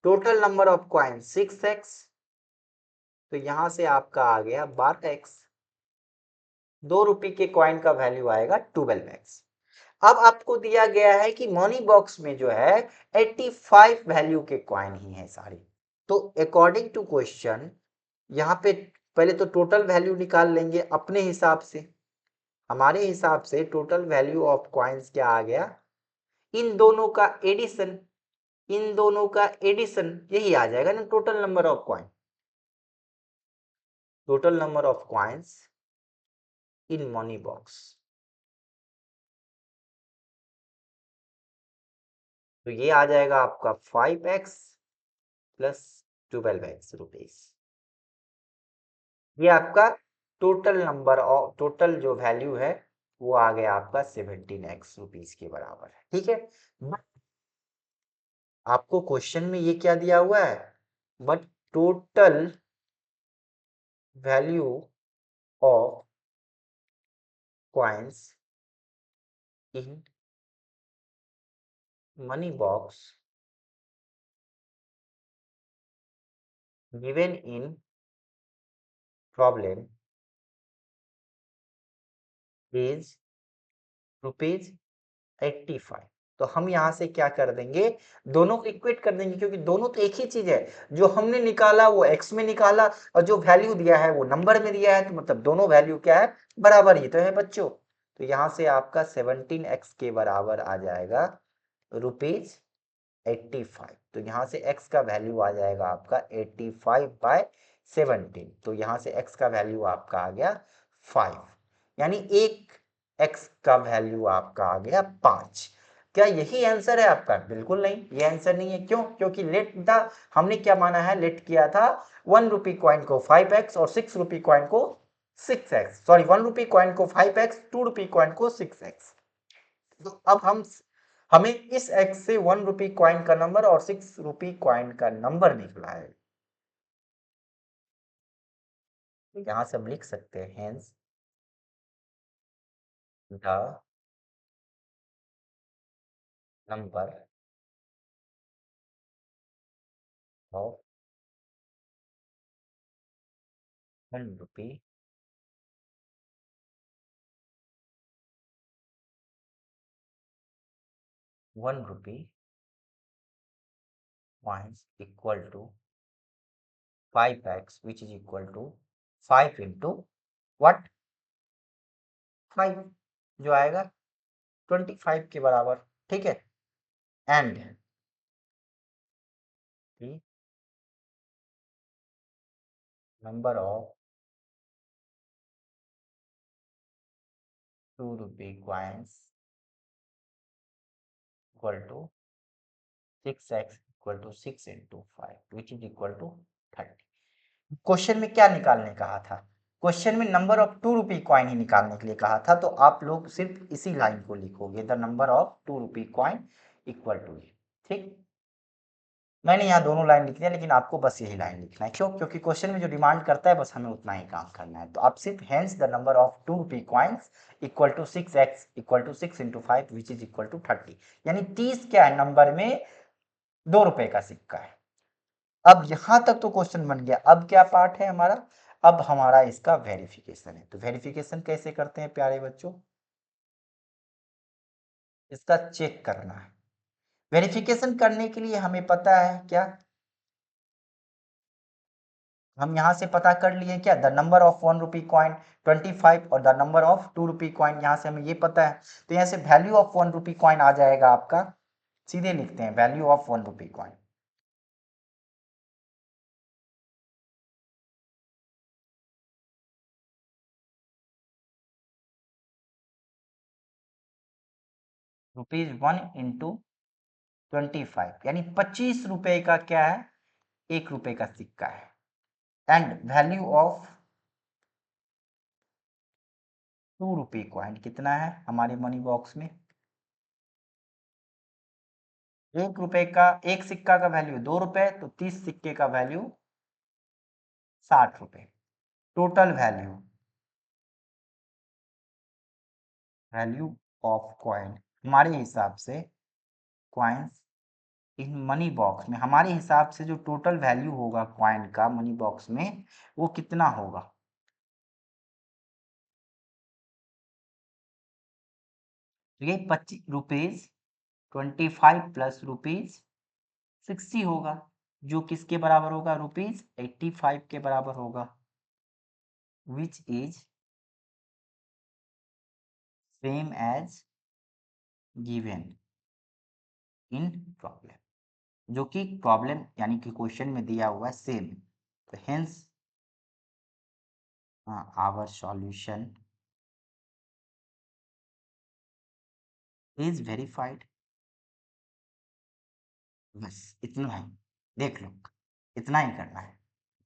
total number of coin 6x, तो यहां से आपका आ गया 12x, 2 रुपी के कॉइन का वैल्यू आएगा 12x। अब आपको दिया गया है कि मनी बॉक्स में जो है 85 वैल्यू के कॉइन ही है सारी। तो अकॉर्डिंग टू क्वेश्चन यहाँ पे पहले तो टोटल वैल्यू निकाल लेंगे अपने हिसाब से। हमारे हिसाब से टोटल वैल्यू ऑफ कॉइन्स क्या आ गया, इन दोनों का एडिशन, इन दोनों का एडिशन यही आ जाएगा ना total number of coin. Total number of coins in money box. तो ये आ जाएगा आपका 5x प्लस 12x रुपीज। ये आपका टोटल नंबर और टोटल जो वैल्यू है वो आ गया आपका 17x रुपीज के बराबर है। ठीक है, आपको क्वेश्चन में ये क्या दिया हुआ है, but total value of coins in money box given in problem is ₹85। तो हम यहाँ से क्या कर देंगे, दोनों को इक्वेट कर देंगे, क्योंकि दोनों तो एक ही चीज है। जो हमने निकाला वो x में निकाला और जो वैल्यू दिया है वो नंबर में दिया है, तो मतलब दोनों वैल्यू क्या है, बराबर ही तो है बच्चों। तो यहाँ से आपका 17x के बराबर आ जाएगा ₹85। तो यहाँ से x का वैल्यू आ जाएगा आपका 85/17। तो यहाँ से x का वैल्यू आपका आ गया 5, यानी एक x का वैल्यू आपका आ गया 5। क्या यही आंसर है आपका? बिल्कुल नहीं, ये आंसर नहीं है। क्यों? क्योंकि लेट द, हमने क्या माना है, लेट किया था 1 रुपी कॉइन को 5x और 6 रुपी कॉइन को 6x, सॉरी 1 रुपी कॉइन को 5x, 2 रुपी कॉइन को 6x। तो अब हमें इस x से 1 रुपी कॉइन का नंबर और 6 रुपी कॉइन का नंबर निकला है। यहां से हम लिख सकते हैं hence the number of 1 rupee 1 rupee coins equal to 5x which is equal to 5 into what, 5, जो आएगा 25 के बराबर। ठीक है, and the number of 2 rupee coins equal to 6x equal to 6 into 5 which is equal to 30। Question में क्या निकालने कहा था? क्वेश्चन में नंबर ऑफ 2 रुपी कॉइन ही निकालने के लिए कहा था। तो आप लोग सिर्फ इसी लाइन को लिखोगे, the number of 2 rupee coin equal to ये। ठीक, मैंने यहाँ दोनों लाइन लिख दिया, लेकिन आपको बस यही लाइन लिखना है। क्यों? क्योंकि क्वेश्चन में जो डिमांड करता है बस हमें उतना ही काम करना है। तो आप सिर्फ hence the number of 2 rupee coins equal to 6x equal to 6 into 5 which is equal to 30, यानी 30 क्या है नंबर में, 2 रुपए का सिक्का है। अब यहां तक तो क्वेश्चन बन गया। अब क्या पार्ट है हमारा? अब हमारा इसका वेरिफिकेशन है। तो वेरिफिकेशन कैसे करते हैं प्यारे बच्चों? इसका चेक करना है। वेरिफिकेशन करने के लिए हमें पता है क्या, हम यहां से पता कर लिए क्या, the number of 1 rupee coin 25 और the number of 2 rupee coin, यहां से हमें ये पता है। तो यहां से वैल्यू ऑफ 1 रुपी कॉइन आ जाएगा आपका, सीधे लिखते हैं value of 1 rupee coin. ₹1 into 25, यानी 25 रुपए का क्या है, 1 रुपए का सिक्का है। And value of 2 rupee coin कितना है हमारे मनी बॉक्स में? 1 रुपए का, एक सिक्का का वैल्यू 2 रुपए, तो 30 सिक्के का वैल्यू 60 रुपए। Total value, value of coin हमारे हिसाब से, कॉइन्स इन मनी बॉक्स में हमारे हिसाब से जो टोटल वैल्यू होगा कॉइन का मनी बॉक्स में, वो कितना होगा? तो ये 25 रुपीज 25 प्लस रुपीज 60 होगा, जो किसके बराबर होगा, ₹85 के बराबर होगा, which is same as given in problem, जो कि प्रॉब्लम यानी कि क्वेश्चन में दिया हुआ है सेम। तो hence our solution is verified. बस इतना ही, देख लो, इतना ही करना है।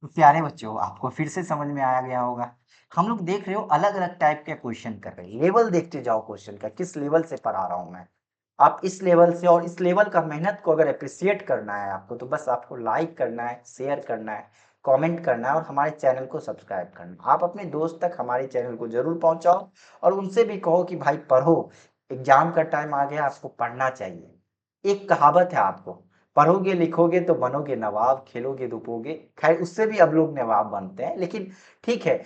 तो प्यारे बच्चों, आपको फिर से समझ में आ गया होगा। हम लोग देख रहे हो अलग अलग टाइप के क्वेश्चन कर रहे हैं, लेवल देखते जाओ क्वेश्चन का, किस लेवल से पढ़ा रहा हूं मैं। आप इस लेवल से और इस लेवल का मेहनत को अगर अप्रिसिएट करना है आपको, तो बस आपको लाइक करना है, शेयर करना है, कमेंट करना है और हमारे चैनल को सब्सक्राइब करना है। आप अपने दोस्त तक हमारे चैनल को जरूर पहुंचाओ और उनसे भी कहो कि भाई पढ़ो, एग्जाम का टाइम आ गया, आपको पढ़ना चाहिए। एक कहावत है, आपको पढ़ोगे लिखोगे तो बनोगे नवाब, खेलोगे धूपोगे। खैर उससे भी अब लोग नवाब बनते हैं, लेकिन ठीक है।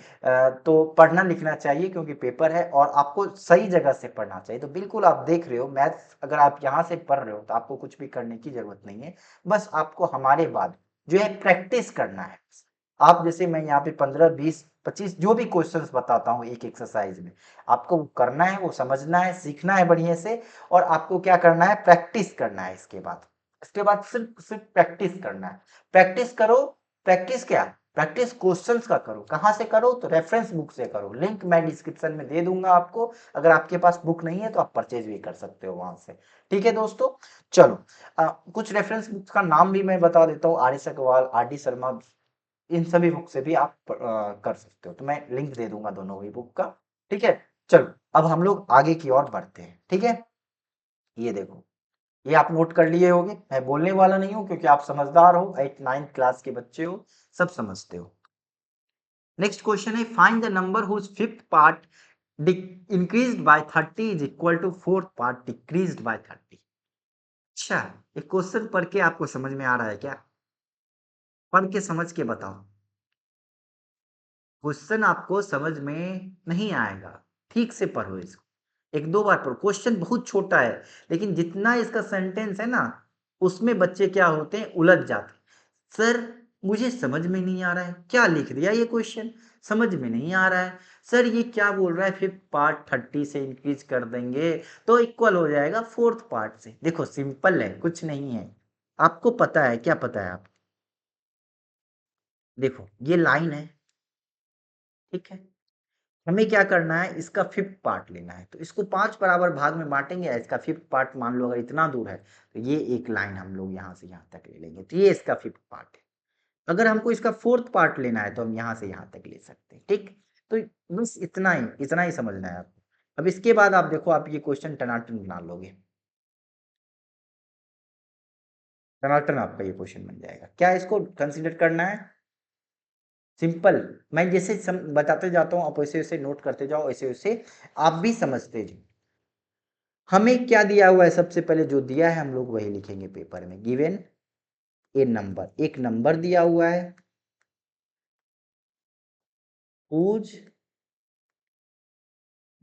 तो पढ़ना लिखना चाहिए क्योंकि पेपर है और आपको सही जगह से पढ़ना चाहिए। तो बिल्कुल आप देख रहे हो मैथ्स, अगर आप यहाँ से पढ़ रहे हो तो आपको कुछ भी करने की जरूरत नहीं है। बस आपको हमारे बाद जो है प्रैक्टिस करना है। आप जैसे मैं यहाँ पे 15 20 25 जो भी क्वेश्चंस बताता हूँ एक एक्सरसाइज में, आपको वो करना है, वो समझना है, सीखना है बढ़िया से। और आपको क्या करना है, प्रैक्टिस करना है। इसके बाद सिर्फ सिर्फ प्रैक्टिस करना है। प्रैक्टिस करो। प्रैक्टिस क्या, प्रैक्टिस क्वेश्चंस का करो। कहाँ से करो, तो रेफरेंस बुक से करो। लिंक मैं डिस्क्रिप्शन में दे दूंगा आपको। अगर आपके पास बुक नहीं है तो आप परचेज भी कर सकते हो वहां से। ठीक है दोस्तों, चलो। कुछ रेफरेंस बुक्स का नाम भी मैं बता देता हूँ। R S Agarwal, R D Sharma, इन सभी बुक से भी आप कर सकते हो। तो मैं लिंक दे दूंगा दोनों ही बुक का। ठीक है, चलो अब हम लोग आगे की ओर बढ़ते हैं। ठीक है, ये देखो, ये आप नोट कर लिए होंगे। मैं बोलने वाला नहीं हूं क्योंकि आप समझदार हो, 8 9 क्लास के बच्चे हो, सब समझते हो। नेक्स्ट क्वेश्चन है, find the number whose fifth part increased by 30 is equal to fourth part decreased by 30। अच्छा, ये क्वेश्चन पढ़ के आपको समझ में आ रहा है क्या? पढ़ के समझ के बताओ। क्वेश्चन आपको समझ में नहीं आएगा, ठीक से पढ़ो इसको, एक दो बार पढ़ो। क्वेश्चन बहुत छोटा है, लेकिन जितना इसका सेंटेंस है ना, उसमें बच्चे क्या होते हैं, उलझ जाते हैं। सर मुझे समझ में नहीं आ रहा है, क्या लिख दिया ये क्वेश्चन, समझ में नहीं आ रहा है। सर ये क्या बोल रहा है, फिफ्थ पार्ट 30 से इंक्रीज कर देंगे तो इक्वल हो जाएगा फोर्थ पार्ट से। देखो सिंपल है, कुछ नहीं है। आपको पता है, क्या पता है आप, देखो ये लाइन है, ठीक है। हमें क्या करना है, इसका फिफ्थ पार्ट लेना है। तो इसको 5 बराबर भाग में बांटेंगे, इसका फिफ्थ पार्ट मान लो अगर इतना दूर है, तो ये एक लाइन हम लोग यहाँ से यहाँ तक ले लेंगे, तो ये इसका फिफ्थ पार्ट है। अगर हमको इसका फोर्थ पार्ट लेना है तो हम यहाँ से यहाँ तक ले सकते हैं। ठीक, तो बस इतना ही समझना है आपको। अब इसके बाद आप देखो, आप ये क्वेश्चन टनाटन बना लोगे, टनाटन आपका ये क्वेश्चन बन जाएगा। क्या इसको कंसिडर करना है, सिंपल। मैं जैसे बताते जाता हूँ, आप वैसे वैसे नोट करते जाओ, वैसे वैसे आप भी समझते जाओ। हमें क्या दिया हुआ है, सबसे पहले जो दिया है हम लोग वही लिखेंगे पेपर में। गिवन ए नंबर, एक नंबर दिया हुआ है, हुज,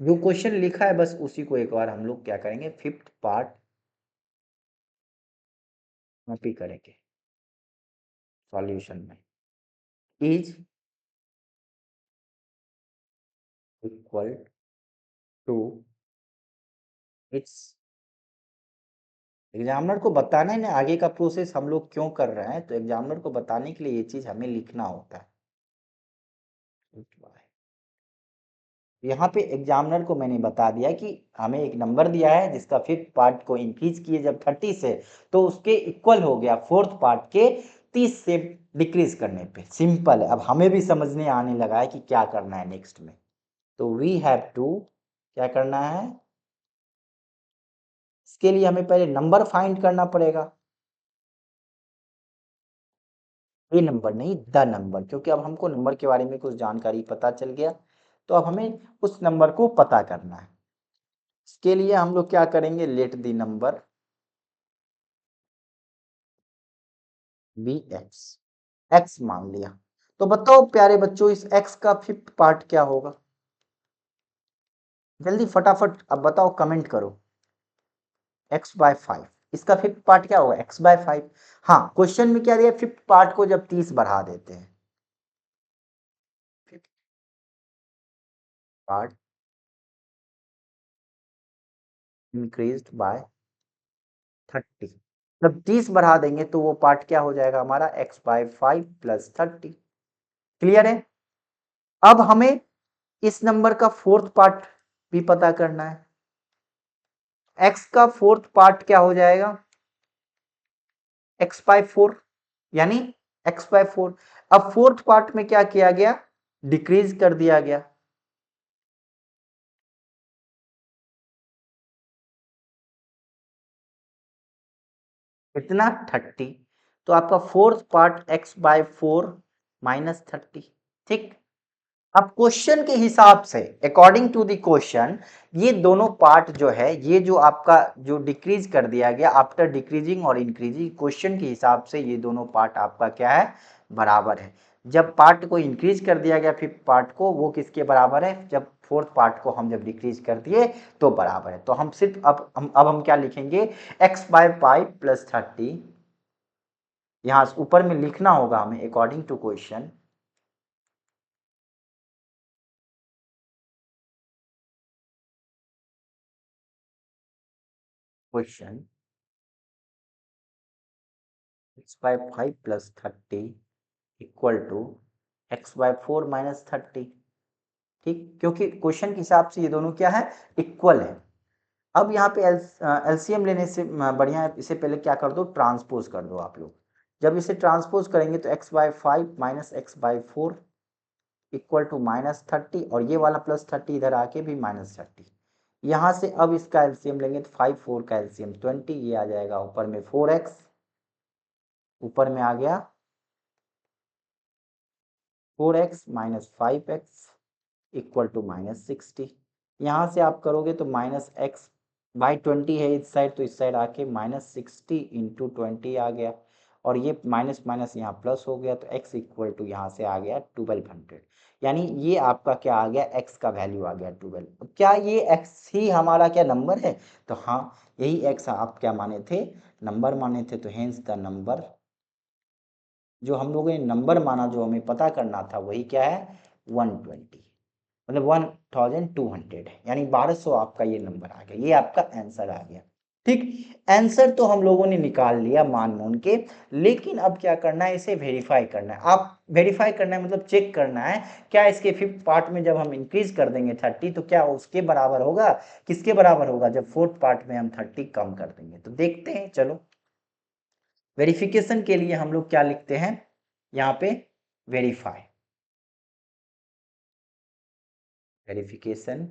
जो क्वेश्चन लिखा है बस उसी को एक बार हम लोग क्या करेंगे, फिफ्थ पार्ट कॉपी करेंगे सॉल्यूशन में। Is equal to its, examiner को बताना है ना आगे का प्रोसेस हम लोग क्यों कर रहे हैं, तो एग्जामिनर को बताने के लिए ये चीज हमें लिखना होता है। यहाँ पे एग्जामिनर को मैंने बता दिया कि हमें एक नंबर दिया है जिसका फिफ्थ पार्ट को इंक्रीज किए जब 30 से, तो उसके इक्वल हो गया फोर्थ पार्ट के 30 से डिक्रीज करने पे। सिंपल है, अब हमें भी समझने आने लगा है कि क्या करना है नेक्स्ट में। तो वी हैव टू, क्या करना है, इसके लिए हमें पहले नंबर फाइंड करना पड़ेगा। ये नंबर नहीं, द नंबर, क्योंकि अब हमको नंबर के बारे में कुछ जानकारी पता चल गया, तो अब हमें उस नंबर को पता करना है। इसके लिए हम लोग क्या करेंगे, let the number be x, x मान लिया। तो बताओ प्यारे बच्चों, इस एक्स का फिफ्थ पार्ट क्या होगा, जल्दी फटाफट अब बताओ, कमेंट करो। x/5, इसका फिफ्थ पार्ट क्या होगा, x/5। हाँ, क्वेश्चन में क्या दिया, फिफ्थ पार्ट को जब 30 बढ़ा देते हैं, फिफ्थ पार्ट इंक्रीज्ड बाय 30, जब 30 बढ़ा देंगे तो वो पार्ट क्या हो जाएगा हमारा, x/5 + 30। क्लियर है, अब हमें इस नंबर का फोर्थ पार्ट भी पता करना है। x का फोर्थ पार्ट क्या हो जाएगा, x/4, यानी x/4। अब फोर्थ पार्ट में क्या किया गया, डिक्रीज कर दिया गया। कितना, 30। तो आपका फोर्थ पार्ट x/4 -30। ठीक। अब क्वेश्चन के हिसाब से, अकॉर्डिंग टू द क्वेश्चन, ये दोनों पार्ट जो है, ये जो आपका जो डिक्रीज कर दिया गया आफ्टर डिक्रीजिंग और इंक्रीजिंग, क्वेश्चन के हिसाब से ये दोनों पार्ट आपका क्या है, बराबर है। जब पार्ट को इंक्रीज कर दिया गया फिफ्थ पार्ट को, वो किसके बराबर है, जब फोर्थ पार्ट को हम जब डिक्रीज कर दिए तो बराबर है। तो हम सिर्फ अब हम क्या लिखेंगे, x/5 + 30। यहाँ ऊपर में लिखना होगा हमें according to question. Question x/5 + 30 equal to x/4 - 30। ठीक, क्योंकि क्वेश्चन के हिसाब से ये दोनों क्या है, इक्वल है। अब यहाँ पे एलसीएम लेने से बढ़िया है, इससे पहले क्या कर दो, ट्रांसपोज कर दो आप लोग। जब इसे ट्रांसपोज करेंगे तो x/5 - x/4 इक्वल टू -30, और ये वाला +30 इधर आके भी -30। यहाँ से अब इसका एलसीएम लेंगे तो 5 4 का एलसीएम 20, ये आ जाएगा ऊपर में 4x, ऊपर में आ गया 4x - 5x इक्वल टू -60। यहाँ से आप करोगे तो -x/20 है इस साइड, तो इस साइड आके -60 × 20 आ गया, और ये माइनस माइनस यहाँ प्लस हो गया, तो x इक्वल टू यहाँ से आ गया 1200। यानी ये आपका क्या आ गया, x का वैल्यू आ गया 12। क्या ये x ही हमारा क्या नंबर है, तो हाँ, यही x आप क्या माने थे, नंबर माने थे। तो हेंस द नंबर, जो हम लोगों ने नंबर माना, जो हमें पता करना था, वही क्या है, 120, मतलब 1200 है, यानी 1200 आपका ये नंबर आ गया, ये आपका आंसर आ गया। ठीक, आंसर तो हम लोगों ने निकाल लिया मान मून के, लेकिन अब क्या करना है, इसे वेरीफाई करना है। आप वेरीफाई करना है मतलब चेक करना है, क्या इसके फिफ्थ पार्ट में जब हम इंक्रीज कर देंगे 30, तो क्या उसके बराबर होगा, किसके बराबर होगा, जब फोर्थ पार्ट में हम 30 कम कर देंगे। तो देखते हैं, चलो। वेरिफिकेशन के लिए हम लोग क्या लिखते हैं यहाँ पे, वेरीफाई, वेरिफिकेशन।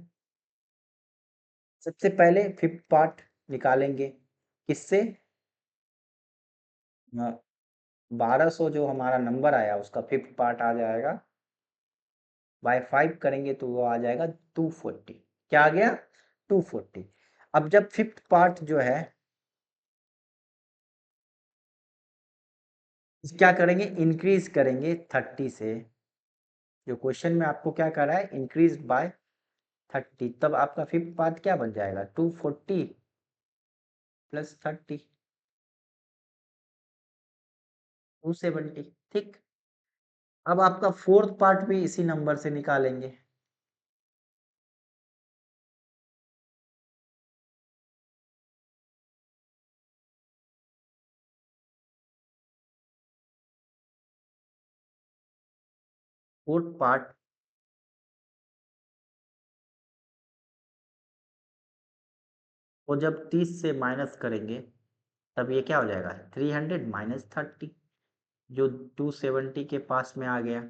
सबसे पहले फिफ्थ पार्ट निकालेंगे, किससे, 1200 जो हमारा नंबर आया उसका फिफ्थ पार्ट आ जाएगा, बाय 5 करेंगे तो वो आ जाएगा 240। क्या आ गया, 240। अब जब फिफ्थ पार्ट जो है, क्या करेंगे, इंक्रीज करेंगे 30 से। जो क्वेश्चन में आपको क्या कर रहा है, इंक्रीज बाय 30, तब आपका फिफ्थ पार्ट क्या बन जाएगा, 240 + 30, 270। ठीक, अब आपका फोर्थ पार्ट भी इसी नंबर से निकालेंगे। फोर्थ पार्ट को जब 30 से माइनस करेंगे, तब ये क्या हो जाएगा, 300 - 30, जो 270 के पास में आ गया,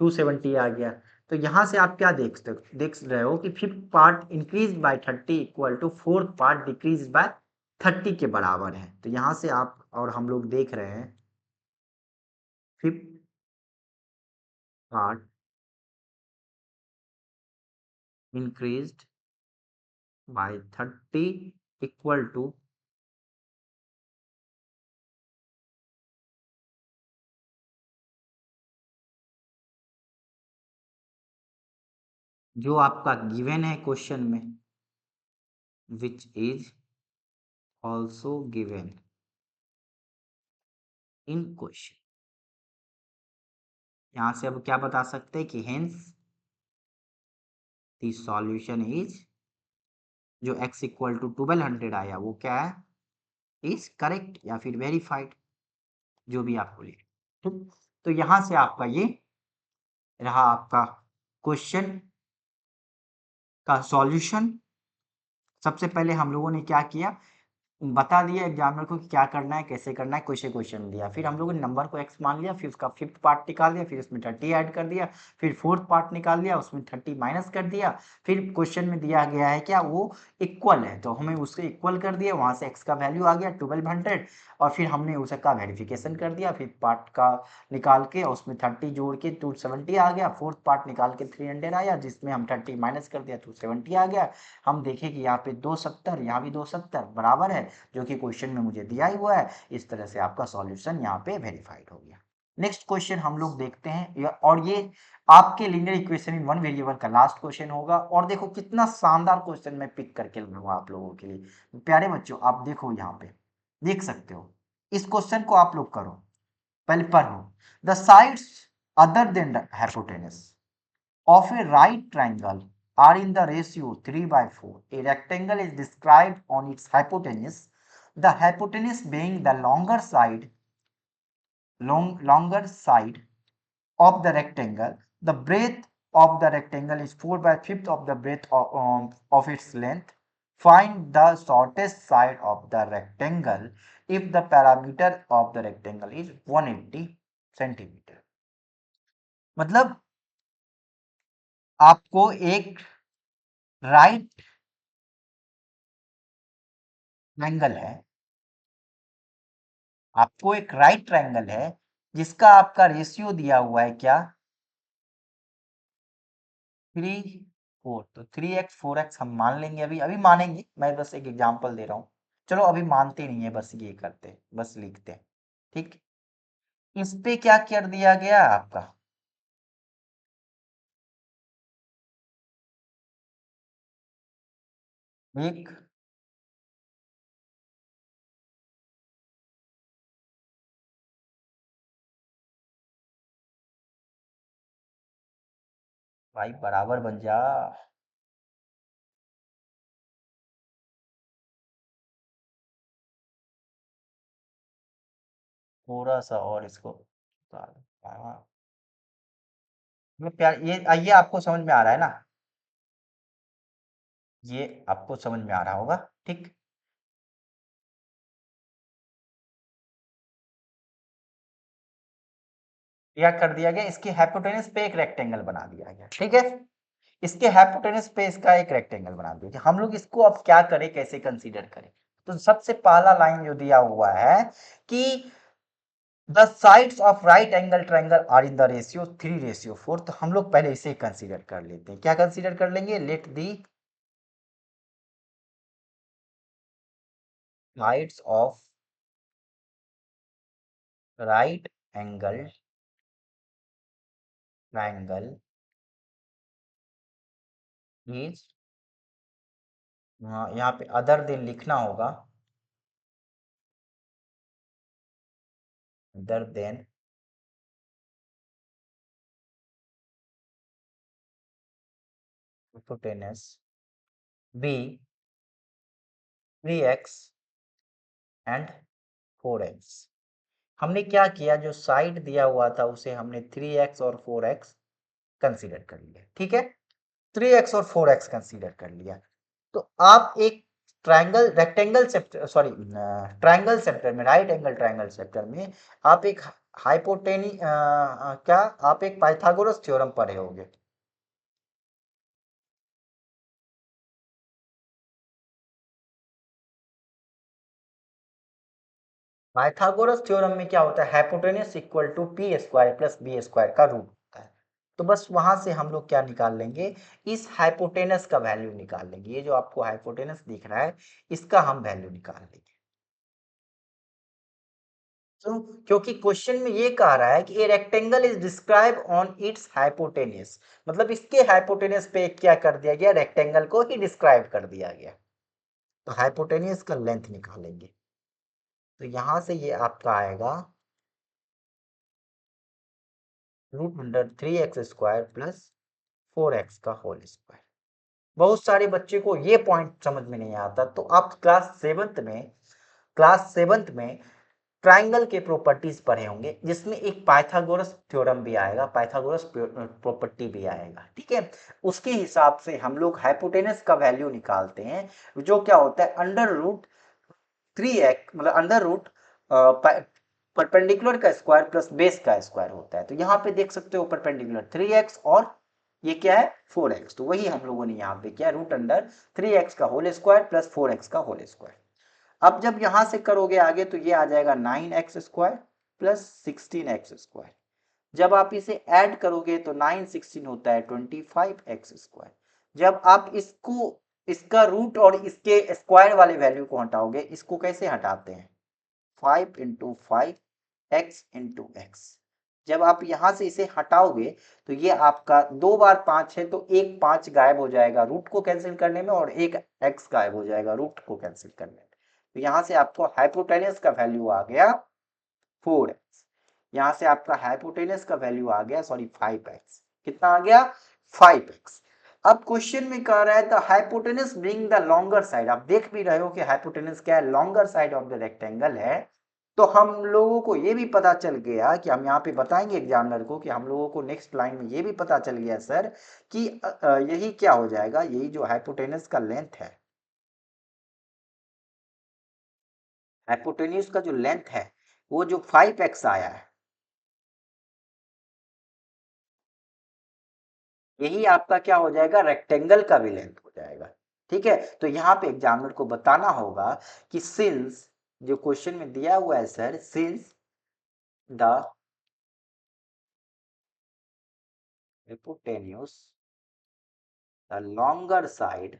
270 आ गया। तो यहाँ से आप क्या देख रहे हो कि fifth part increase by 30 equal to fourth part decrease by 30 के बराबर है। तो यहाँ से आप और हम लोग देख रहे हैं, fifth part increased by 30 equal to, जो आपका गिवन है क्वेश्चन में, which is also given in question. यहाँ से अब क्या बता सकते हैं कि हेंस द सॉल्यूशन इज, जो x इक्वल टू 1200 आया वो क्या है, इज करेक्ट या फिर वेरीफाइड, जो भी आप बोले। ठीक, तो यहाँ से आपका ये रहा आपका क्वेश्चन का सॉल्यूशन। सबसे पहले हम लोगों ने क्या किया, बता दिया एग्जामिनर को कि क्या करना है, कैसे करना है, कैसे क्वेश्चन दिया। फिर हम लोगों ने नंबर को एक्स मान लिया, फिर उसका फिफ्थ पार्ट निकाल दिया, फिर उसमें 30 ऐड कर दिया, फिर फोर्थ पार्ट निकाल दिया, उसमें 30 माइनस कर दिया। फिर क्वेश्चन में दिया गया है क्या, वो इक्वल है तो हमें उससे इक्वल कर दिया, वहां से एक्स का वैल्यू आ गया 1200, और फिर हमने उसका वेरिफिकेशन कर दिया। फिर पार्ट का निकाल के और उसमें 30 जोड़ के 270 आ गया, फोर्थ पार्ट निकाल के 300 आया, जिसमें हम 30 माइनस कर दिया 270 आ गया। हम देखें कि यहाँ पे 270, यहाँ भी 270 बराबर है, जो कि क्वेश्चन में मुझे दिया ही हुआ है। इस तरह से आपका सॉल्यूशन यहाँ पे वेरीफाइड हो गया। नेक्स्ट क्वेश्चन हम लोग देखते हैं, और ये आपके linear equation in one variable का लास्ट क्वेश्चन होगा। और देखो कितना शानदार क्वेश्चन मैं पिक करके लाऊंगा आप लोगों के लिए। प्यारे बच्चों आप देखो, यहाँ पे देख सकते हो, इस क्वेश्चन को आप लोग करो, पहले पढ़ो। The sides other than hypotenuse of a right triangle are in the ratio 3/4. A rectangle is described on its hypotenuse. The hypotenuse being the longer side of the rectangle. The breadth of the rectangle is 4/5 of the breadth of its length. Find the shortest side of the rectangle if the parameter of the rectangle is 180 centimetre. मतलब आपको एक राइट ट्रायंगल है, आपको एक राइट ट्रायंगल है जिसका आपका रेशियो दिया हुआ है क्या, 3 4। तो 3x 4x हम मान लेंगे, अभी अभी मानेंगे, मैं बस एक एग्जांपल दे रहा हूं। चलो अभी मानते नहीं है, बस ये करते हैं, बस लिखते हैं। ठीक, इस पे क्या कर दिया गया आपका, एक भाई बराबर बन जा। थोड़ा सा और इसको ये प्यार, ये आपको समझ में आ रहा है ना, ये आपको समझ में आ रहा होगा। ठीक, क्या कर दिया गया, इसके हाइपोटेनस पे एक रेक्टेंगल बना दिया गया। ठीक है, इसके हाइपोटेनस पे इसका एक रेक्टेंगल बना दिया। हम लोग इसको अब क्या करें, कैसे कंसीडर करें। तो सबसे पहला लाइन जो दिया हुआ है कि the sides of right angle triangle are in the ratio 3/4। तो हम लोग पहले इसे कंसीडर कर लेते हैं। क्या कंसीडर कर लेंगे, let the sides of right angle triangle is, यहाँ पे अदर देन लिखना होगा, other than hypotenuse b 3x and 4x। हमने क्या किया, जो साइड दिया हुआ था उसे हमने 3x और 4x कंसीडर कर लिया। ठीक है, 3x और 4x कंसीडर कर लिया। तो आप एक triangle rectangle sector, sorry triangle sector में, राइट एंगल ट्रायंगल सेक्टर में आप एक हाइपोटेनी क्या आप एक पाइथागोरस थ्योरम पढ़े होंगे। पाइथागोरस थ्योरम में क्या होता है, hypotenuse equal to P square plus B square का रूट होता है। तो बस वहां से हम लोग क्या निकाल लेंगे, इस हाइपोटेनस का वैल्यू निकाल लेंगे। ये जो आपको हाइपोटेनस दिख रहा है, इसका हम वैल्यू निकाल लेंगे। तो क्योंकि क्वेश्चन में ये कह रहा है कि a rectangle is describe on it's hypotenuse, मतलब इसके हाइपोटेनस पे क्या कर दिया गया, रेक्टेंगल को ही डिस्क्राइब कर दिया गया। तो हाइपोटेनस का लेंथ निकालेंगे, तो यहां से ये आपका आएगा √3x² प्लस 4x का होल स्क्वायर। बहुत सारे बच्चे को ये पॉइंट समझ में नहीं आता, तो आप क्लास सेवंथ में ट्राइंगल के प्रॉपर्टीज पढ़े होंगे, जिसमें एक पाइथागोरस थ्योरम भी आएगा, पाइथागोरस प्रॉपर्टी भी आएगा, ठीक है। उसके हिसाब से हम लोग हाइपोटेनस का वैल्यू निकालते हैं, जो क्या होता है अंडर रूट 3x, मतलब अंडर रूट परपेंडिकुलर का स्क्वायर प्लस बेस का स्क्वायर होता है। तो यहाँ पे देख सकते हो परपेंडिकुलर 3x और ये क्या है 4x, तो वही हम लोगों ने यहाँ पे किया, रूट अंडर 3x का होल स्क्वायर प्लस 4x का होल स्क्वायर। अब जब यहां से करोगे आगे तो ये आ जाएगा 9x square plus 16x square. जब आप इसे ऐड करोगे तो 9 16 होता है 25x स्क्वायर। जब आप इसको इसका रूट और इसके स्क्वायर वाले वैल्यू को हटाओगे, इसको कैसे हटाते हैं 5 इंटू 5x इंटू x। जब आप यहां से इसे हटाओगे तो ये आपका 2 बार 5 है, तो एक 5 गायब हो जाएगा रूट को कैंसिल करने में, और एक x गायब हो जाएगा रूट को कैंसिल करने में। तो यहां से आपको हाइपोटेनस का वैल्यू आ गया 4x। यहां से आपका हाइपोटेनस का वैल्यू आ गया, सॉरी 5x। कितना आ गया 5x। अब क्वेश्चन में कह रहा है the hypotenuse being the longer side. आप देख भी रहे हो कि हाइपोटेनस क्या है, longer side of the rectangle है। तो हम लोगों को ये भी पता चल गया कि हम यहाँ पे बताएंगे एग्जामिनर को कि हम लोगों को नेक्स्ट लाइन में ये भी पता चल गया सर कि यही क्या हो जाएगा, यही जो हाइपोटेनस का लेंथ है, हाइपोटेन्यूज का जो लेंथ है वो जो 5x आया है, यही आपका क्या हो जाएगा रेक्टेंगल का भी लेंथ हो जाएगा, ठीक है। तो यहाँ पे एग्जामिनर को बताना होगा कि सिंस, जो क्वेश्चन में दिया हुआ है sir, since the hypotenuse the longer side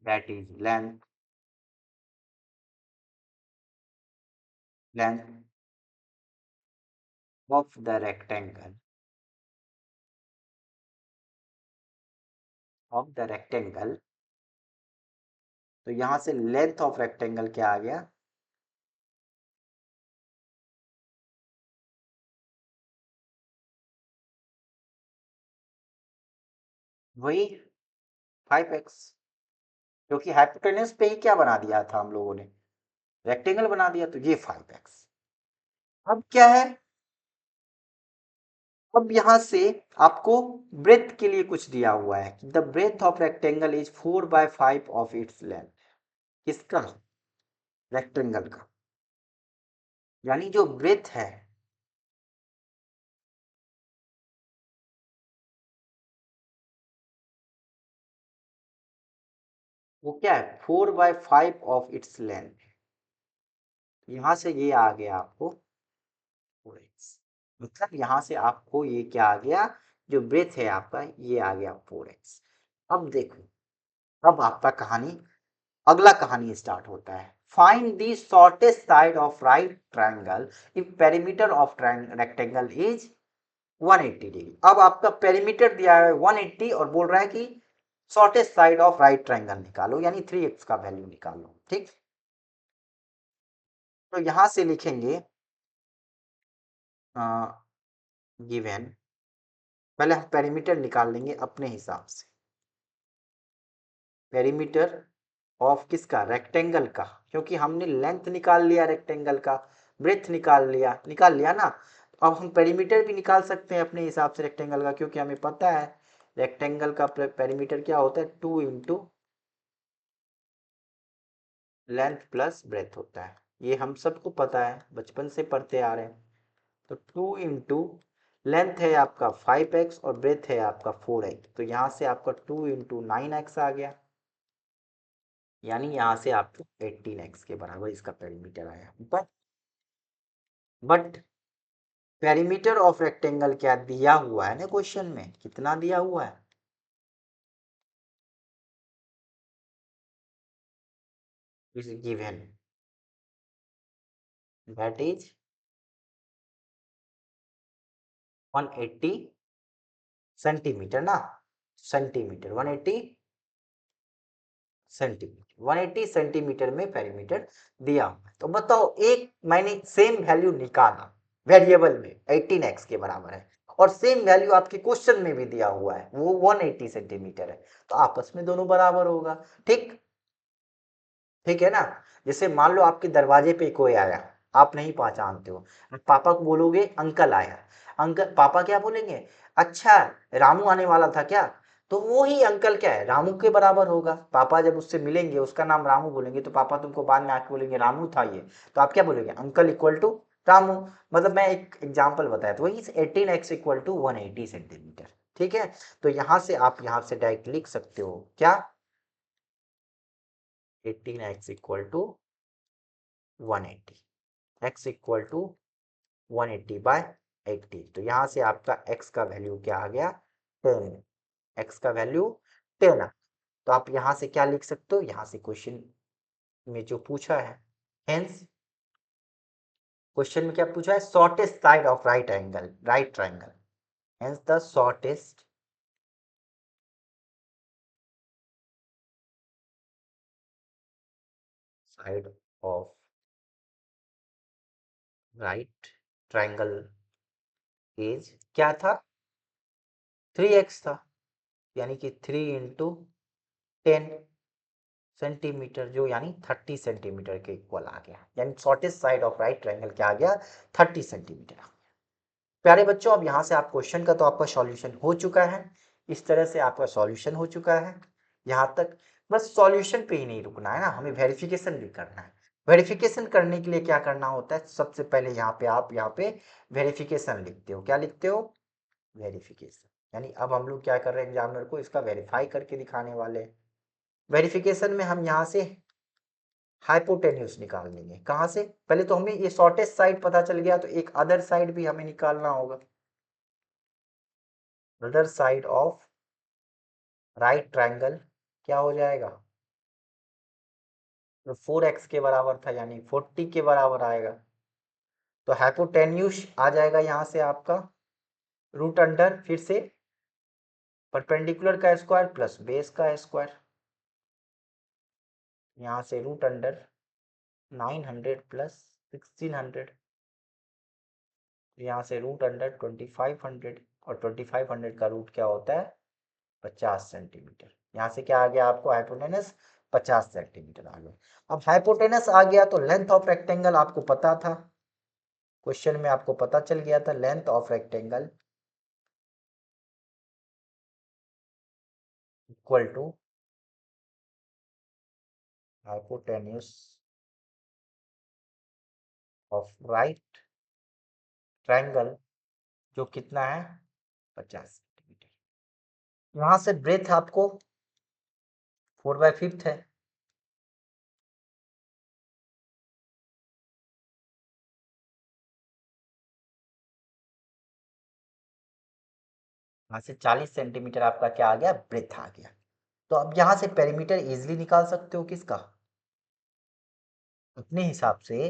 that is length of the rectangle of the rectangle। तो यहां से लेंथ ऑफ रेक्टेंगल क्या आ गया, वही 5x, क्योंकि हाइपोटेन्यूज पे ही क्या बना दिया था हम लोगों ने, रेक्टेंगल बना दिया, तो ये 5x। अब क्या है, अब यहां से आपको ब्रेथ के लिए कुछ दिया हुआ है कि the breadth of rectangle is 4/5 of its length. किसका, रेक्टेंगल का, यानी जो ब्रेथ है वो क्या है 4/5 ऑफ इट्स लेंथ। यहां से ये आ गया आपको 4x, मतलब यहां से आपको ये क्या आ गया, जो ब्रेथ है आपका ये आ गया 4x। अब देखो, अब आपका कहानी, अगला कहानी स्टार्ट होता है। Find the shortest side of right triangle if perimeter of rectangle is 180 degree. अब आपका पेरीमीटर दिया है 180 और बोल रहा है कि shortest side of right triangle निकालो, यानी 3x का वैल्यू निकालो, ठीक। तो यहां से लिखेंगे गिवन, पहले हम पेरीमीटर निकाल लेंगे अपने हिसाब से, पेरीमीटर ऑफ किसका, रेक्टेंगल का, क्योंकि हमने लेंथ निकाल लिया रेक्टेंगल का, ब्रेथ निकाल लिया ना। अब हम पेरीमीटर भी निकाल सकते हैं अपने हिसाब से रेक्टेंगल का, क्योंकि हमें पता है रेक्टेंगल का पेरीमीटर क्या होता है 2 इंटू लेंथ प्लस ब्रेथ होता है। ये हम सबको पता है, बचपन से पढ़ते आ रहे हैं। तो 2 इंटू लेंथ है आपका 5x और ब्रेथ है आपका 4x, तो यहाँ से आपका 2 इंटू 9x आ गया, यानी यहाँ से आपको 18x के बराबर इसका पेरीमीटर आया। बट पेरीमीटर ऑफ रेक्टेंगल क्या दिया हुआ है ना क्वेश्चन में, कितना दिया हुआ है, is given that is 180 centimetre ना, सेंटीमीटर 180 सेंटीमीटर, 180 सेंटीमीटर में पेरीमीटर दिया हुआ है। तो बताओ, एक मैंने सेम वैल्यू निकाला वेरिएबल में 18x के बराबर है, और सेम वैल्यू आपके क्वेश्चन में भी दिया हुआ है वो 180 सेंटीमीटर है, तो आपस में दोनों बराबर होगा, ठीक। ठीक है ना। जैसे मान लो आपके दरवाजे पे कोई आया, आप नहीं पहचानते हो, पापा को बोलोगे अंकल आया, अंकल, पापा क्या बोलेंगे, अच्छा रामू आने वाला था क्या, तो वो ही अंकल क्या है, रामू के बराबर होगा। पापा जब उससे मिलेंगे, उसका नाम रामू बोलेंगे, तो पापा तुमको बाद में आके बोलेंगे रामू था ये, तो आप क्या बोलेंगे, अंकल इक्वल टू रामू। मतलब मैं एक एग्जाम्पल बताया, तो वही 18x इक्वल टू 180 सेंटीमीटर। ठीक है, तो यहाँ से आप यहाँ से डायरेक्ट लिख सकते हो क्या, 18x equal to 180, x equal to 180 by 80। तो यहाँ से आपका x का वैल्यू क्या आ गया, 10, x का वैल्यू 10। तो आप यहाँ से क्या लिख सकते हो, यहाँ से क्वेश्चन में जो पूछा है, हेंस क्वेश्चन में क्या पूछा है, shortest side of right angle, right triangle, hence the shortest side of right triangle is क्या था, 3x था, यानी कि 3 इंटू 10 सेंटीमीटर, जो यानी 30 सेंटीमीटर के इक्वल आ गया, यानी shortest side of right triangle क्या आ गया, 30 सेंटीमीटर आ गया। प्यारे बच्चों, अब यहाँ से आप क्वेश्चन का तो आपका सॉल्यूशन हो चुका है, इस तरह से आपका सॉल्यूशन हो चुका है यहाँ तक। बस सॉल्यूशन पे ही नहीं रुकना है ना, हमें वेरिफिकेशन भी करना है। वेरिफिकेशन करने के लिए क्या करना होता है, सबसे पहले यहाँ पे आप यहाँ पे वेरिफिकेशन लिखते हो, क्या लिखते हो, वेरिफिकेशन। यानी अब हम लोग क्या कर रहे हैं, एग्जामिनर को इसका वेरीफाई करके दिखाने वाले हैं। वेरिफिकेशन में हम यहाँ से हाइपोटेन्यूज निकाल लेंगे, कहाँ से, पहले तो हमें ये शॉर्टेस्ट साइड पता चल गया, तो एक अदर साइड भी हमें निकालना होगा, other side of right triangle क्या हो जाएगा, तो 4x के बराबर था, यानी 40 के बराबर आएगा। तो हाइपोटेन्यूज आ जाएगा यहाँ से आपका रूट अंडर, फिर से परपेंडिकुलर का स्क्वायर प्लस बेस का स्क्वायर, यहाँ से रूट अंडर 900 प्लस 1600, यहाँ से रूट अंडर 2500, और 2500 का रूट क्या होता है, 50 सेंटीमीटर। यहाँ से क्या आ गया आपको, हाइपोटेनस 50 सेंटीमीटर आ गया। अब हाइपोटेनस आ गया, तो लेंथ ऑफ रेक्टेंगल आपको पता था, क्वेश्चन में आपको पता चल गया था, length of rectangle equal to hypotenuse of right triangle, जो कितना है, 50 सेंटीमीटर। यहाँ से ब्रेथ आपको 4/5 है, यहाँ से 40 सेंटीमीटर आपका क्या आ गया, ब्रेथ आ गया। तो अब यहाँ से पेरीमीटर इजिली निकाल सकते हो, किसका, अपने हिसाब से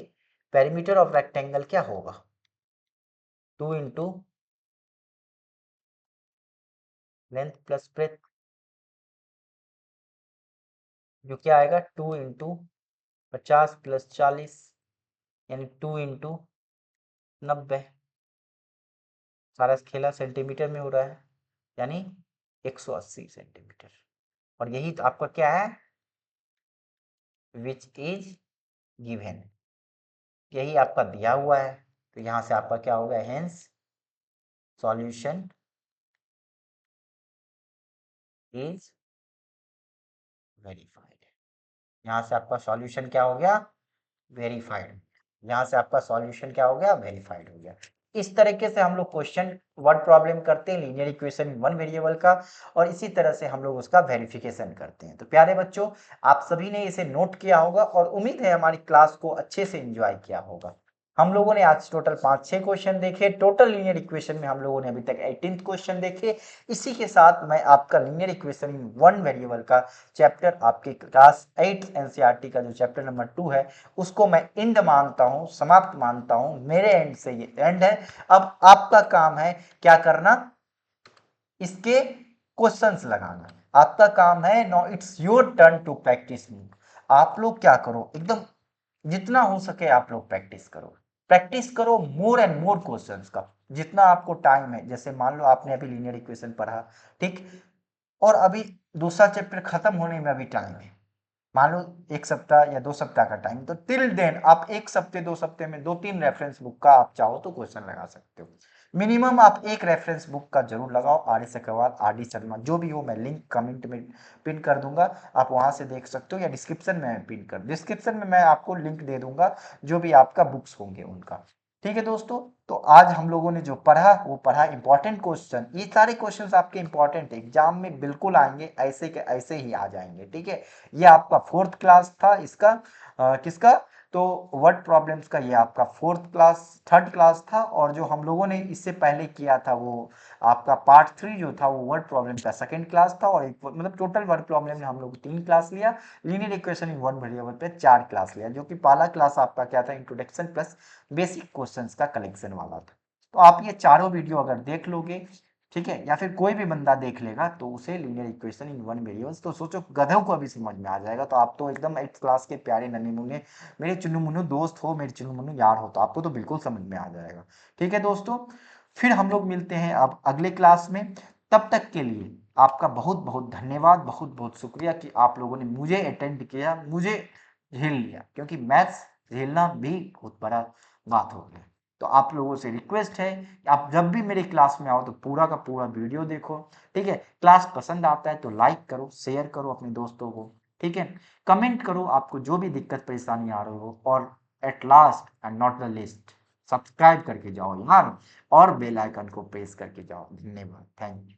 पेरीमीटर ऑफ रेक्टेंगल क्या होगा, 2 इंटू लेंथ प्लस ब्रेथ, जो क्या आएगा, 2 इंटू 50 प्लस 40, यानी 2 इंटू 90, सारा खेला सेंटीमीटर में हो रहा है, यानी 180 सेंटीमीटर। और यही तो आपका क्या है, विच इज गिवन, यही आपका दिया हुआ है। तो यहाँ से आपका क्या होगा, हेंस सॉल्यूशन इज वेरीफाइड। यहाँ से आपका सॉल्यूशन क्या हो गया, वेरीफाइड। यहाँ से आपका सॉल्यूशन क्या हो गया, वेरीफाइड हो गया। इस तरीके से हम लोग क्वेश्चन वर्ड प्रॉब्लम करते हैं लीनियर इक्वेशन वन वेरिएबल का, और इसी तरह से हम लोग उसका वेरिफिकेशन करते हैं। तो प्यारे बच्चों, आप सभी ने इसे नोट किया होगा, और उम्मीद है हमारी क्लास को अच्छे से एंजॉय किया होगा। हम लोगों ने आज टोटल 5-6 क्वेश्चन देखे, टोटल लीनियर इक्वेशन में हम लोगों ने अभी तक 18th क्वेश्चन देखे। इसी के साथ मैं आपका linear equation in one variable का चैप्टर, आपके क्लास 8 एनसीईआरटी का जो चैप्टर नंबर 2 है, उसको मैं एंड मानता हूं, समाप्त मानता हूं। मेरे एंड से ये एंड है। अब आपका काम है क्या करना, इसके क्वेश्चंस लगाना, आपका काम है। Now it's your turn to practice. आप लोग क्या करो, एकदम जितना हो सके आप लोग प्रैक्टिस करो, प्रैक्टिस करो मोर एंड मोर क्वेश्चंस का, जितना आपको टाइम है। जैसे मान लो आपने अभी लीनियर इक्वेशन पढ़ा, ठीक, और अभी दूसरा चैप्टर खत्म होने में अभी टाइम है, मान लो 1 सप्ताह या 2 सप्ताह का टाइम, तो टिल देन आप 1 सप्ते 2 सप्ते में 2-3 रेफरेंस बुक का आप चाहो तो क्वेश्चन लगा सकते हो। मिनिमम आप एक रेफरेंस बुक का जरूर लगाओ। R S Agarwal, R D Sharma, जो भी हो, मैं लिंक कमेंट में पिन कर दूंगा, आप वहां से देख सकते हो, या डिस्क्रिप्शन में पिन कर, डिस्क्रिप्शन में मैं आपको लिंक दे दूंगा जो भी आपका बुक्स होंगे उनका। ठीक है दोस्तों, तो आज हम लोगों ने जो पढ़ा वो पढ़ा इंपॉर्टेंट क्वेश्चन। ये सारे क्वेश्चंस आपके इंपॉर्टेंट एग्जाम में बिल्कुल आएंगे, ऐसे के ऐसे ही आ जाएंगे। ठीक है, ये आपका फोर्थ क्लास था इसका, किसका, तो वर्ड प्रॉब्लम्स का, ये आपका फोर्थ क्लास, थर्ड क्लास था। और जो हम लोगों ने इससे पहले किया था वो आपका पार्ट 3 जो था वो वर्ड प्रॉब्लम का सेकंड क्लास था। और एक मतलब टोटल वर्ड प्रॉब्लम में हम लोग 3 क्लास लिया, linear equation in one variable पे 4 क्लास लिया, जो कि पहला क्लास आपका क्या था, इंट्रोडक्शन प्लस बेसिक क्वेश्चंस का कलेक्शन वाला था। तो आप ये चारों वीडियो अगर देख लोगे, ठीक है, या फिर कोई भी बंदा देख लेगा, तो उसे linear equation in one variables, तो सोचो गधों को अभी समझ में आ जाएगा। तो आप तो एकदम 8th क्लास के प्यारे नन्हे मुन्ने मेरे चुन्नू मुन्नू दोस्त हो, मेरे चुन्नू मुन्नू यार हो, तो आपको तो बिल्कुल समझ में आ जाएगा। ठीक है दोस्तों, फिर हम लोग मिलते हैं अब अगले क्लास में। तब तक के लिए आपका बहुत बहुत धन्यवाद, बहुत बहुत शुक्रिया कि आप लोगों ने मुझे अटेंड किया, मुझे झेल लिया, क्योंकि मैथ्स झेलना भी बहुत बड़ा बात हो गया। तो आप लोगों से रिक्वेस्ट है कि आप जब भी मेरे क्लास में आओ तो पूरा का पूरा वीडियो देखो। ठीक है, क्लास पसंद आता है तो लाइक करो, शेयर करो अपने दोस्तों को। ठीक है, कमेंट करो आपको जो भी दिक्कत परेशानी आ रही हो, और at last and not the list, subscribe करके जाओ यार, और बेल आइकन को प्रेस करके जाओ। धन्यवाद, थैंक यू।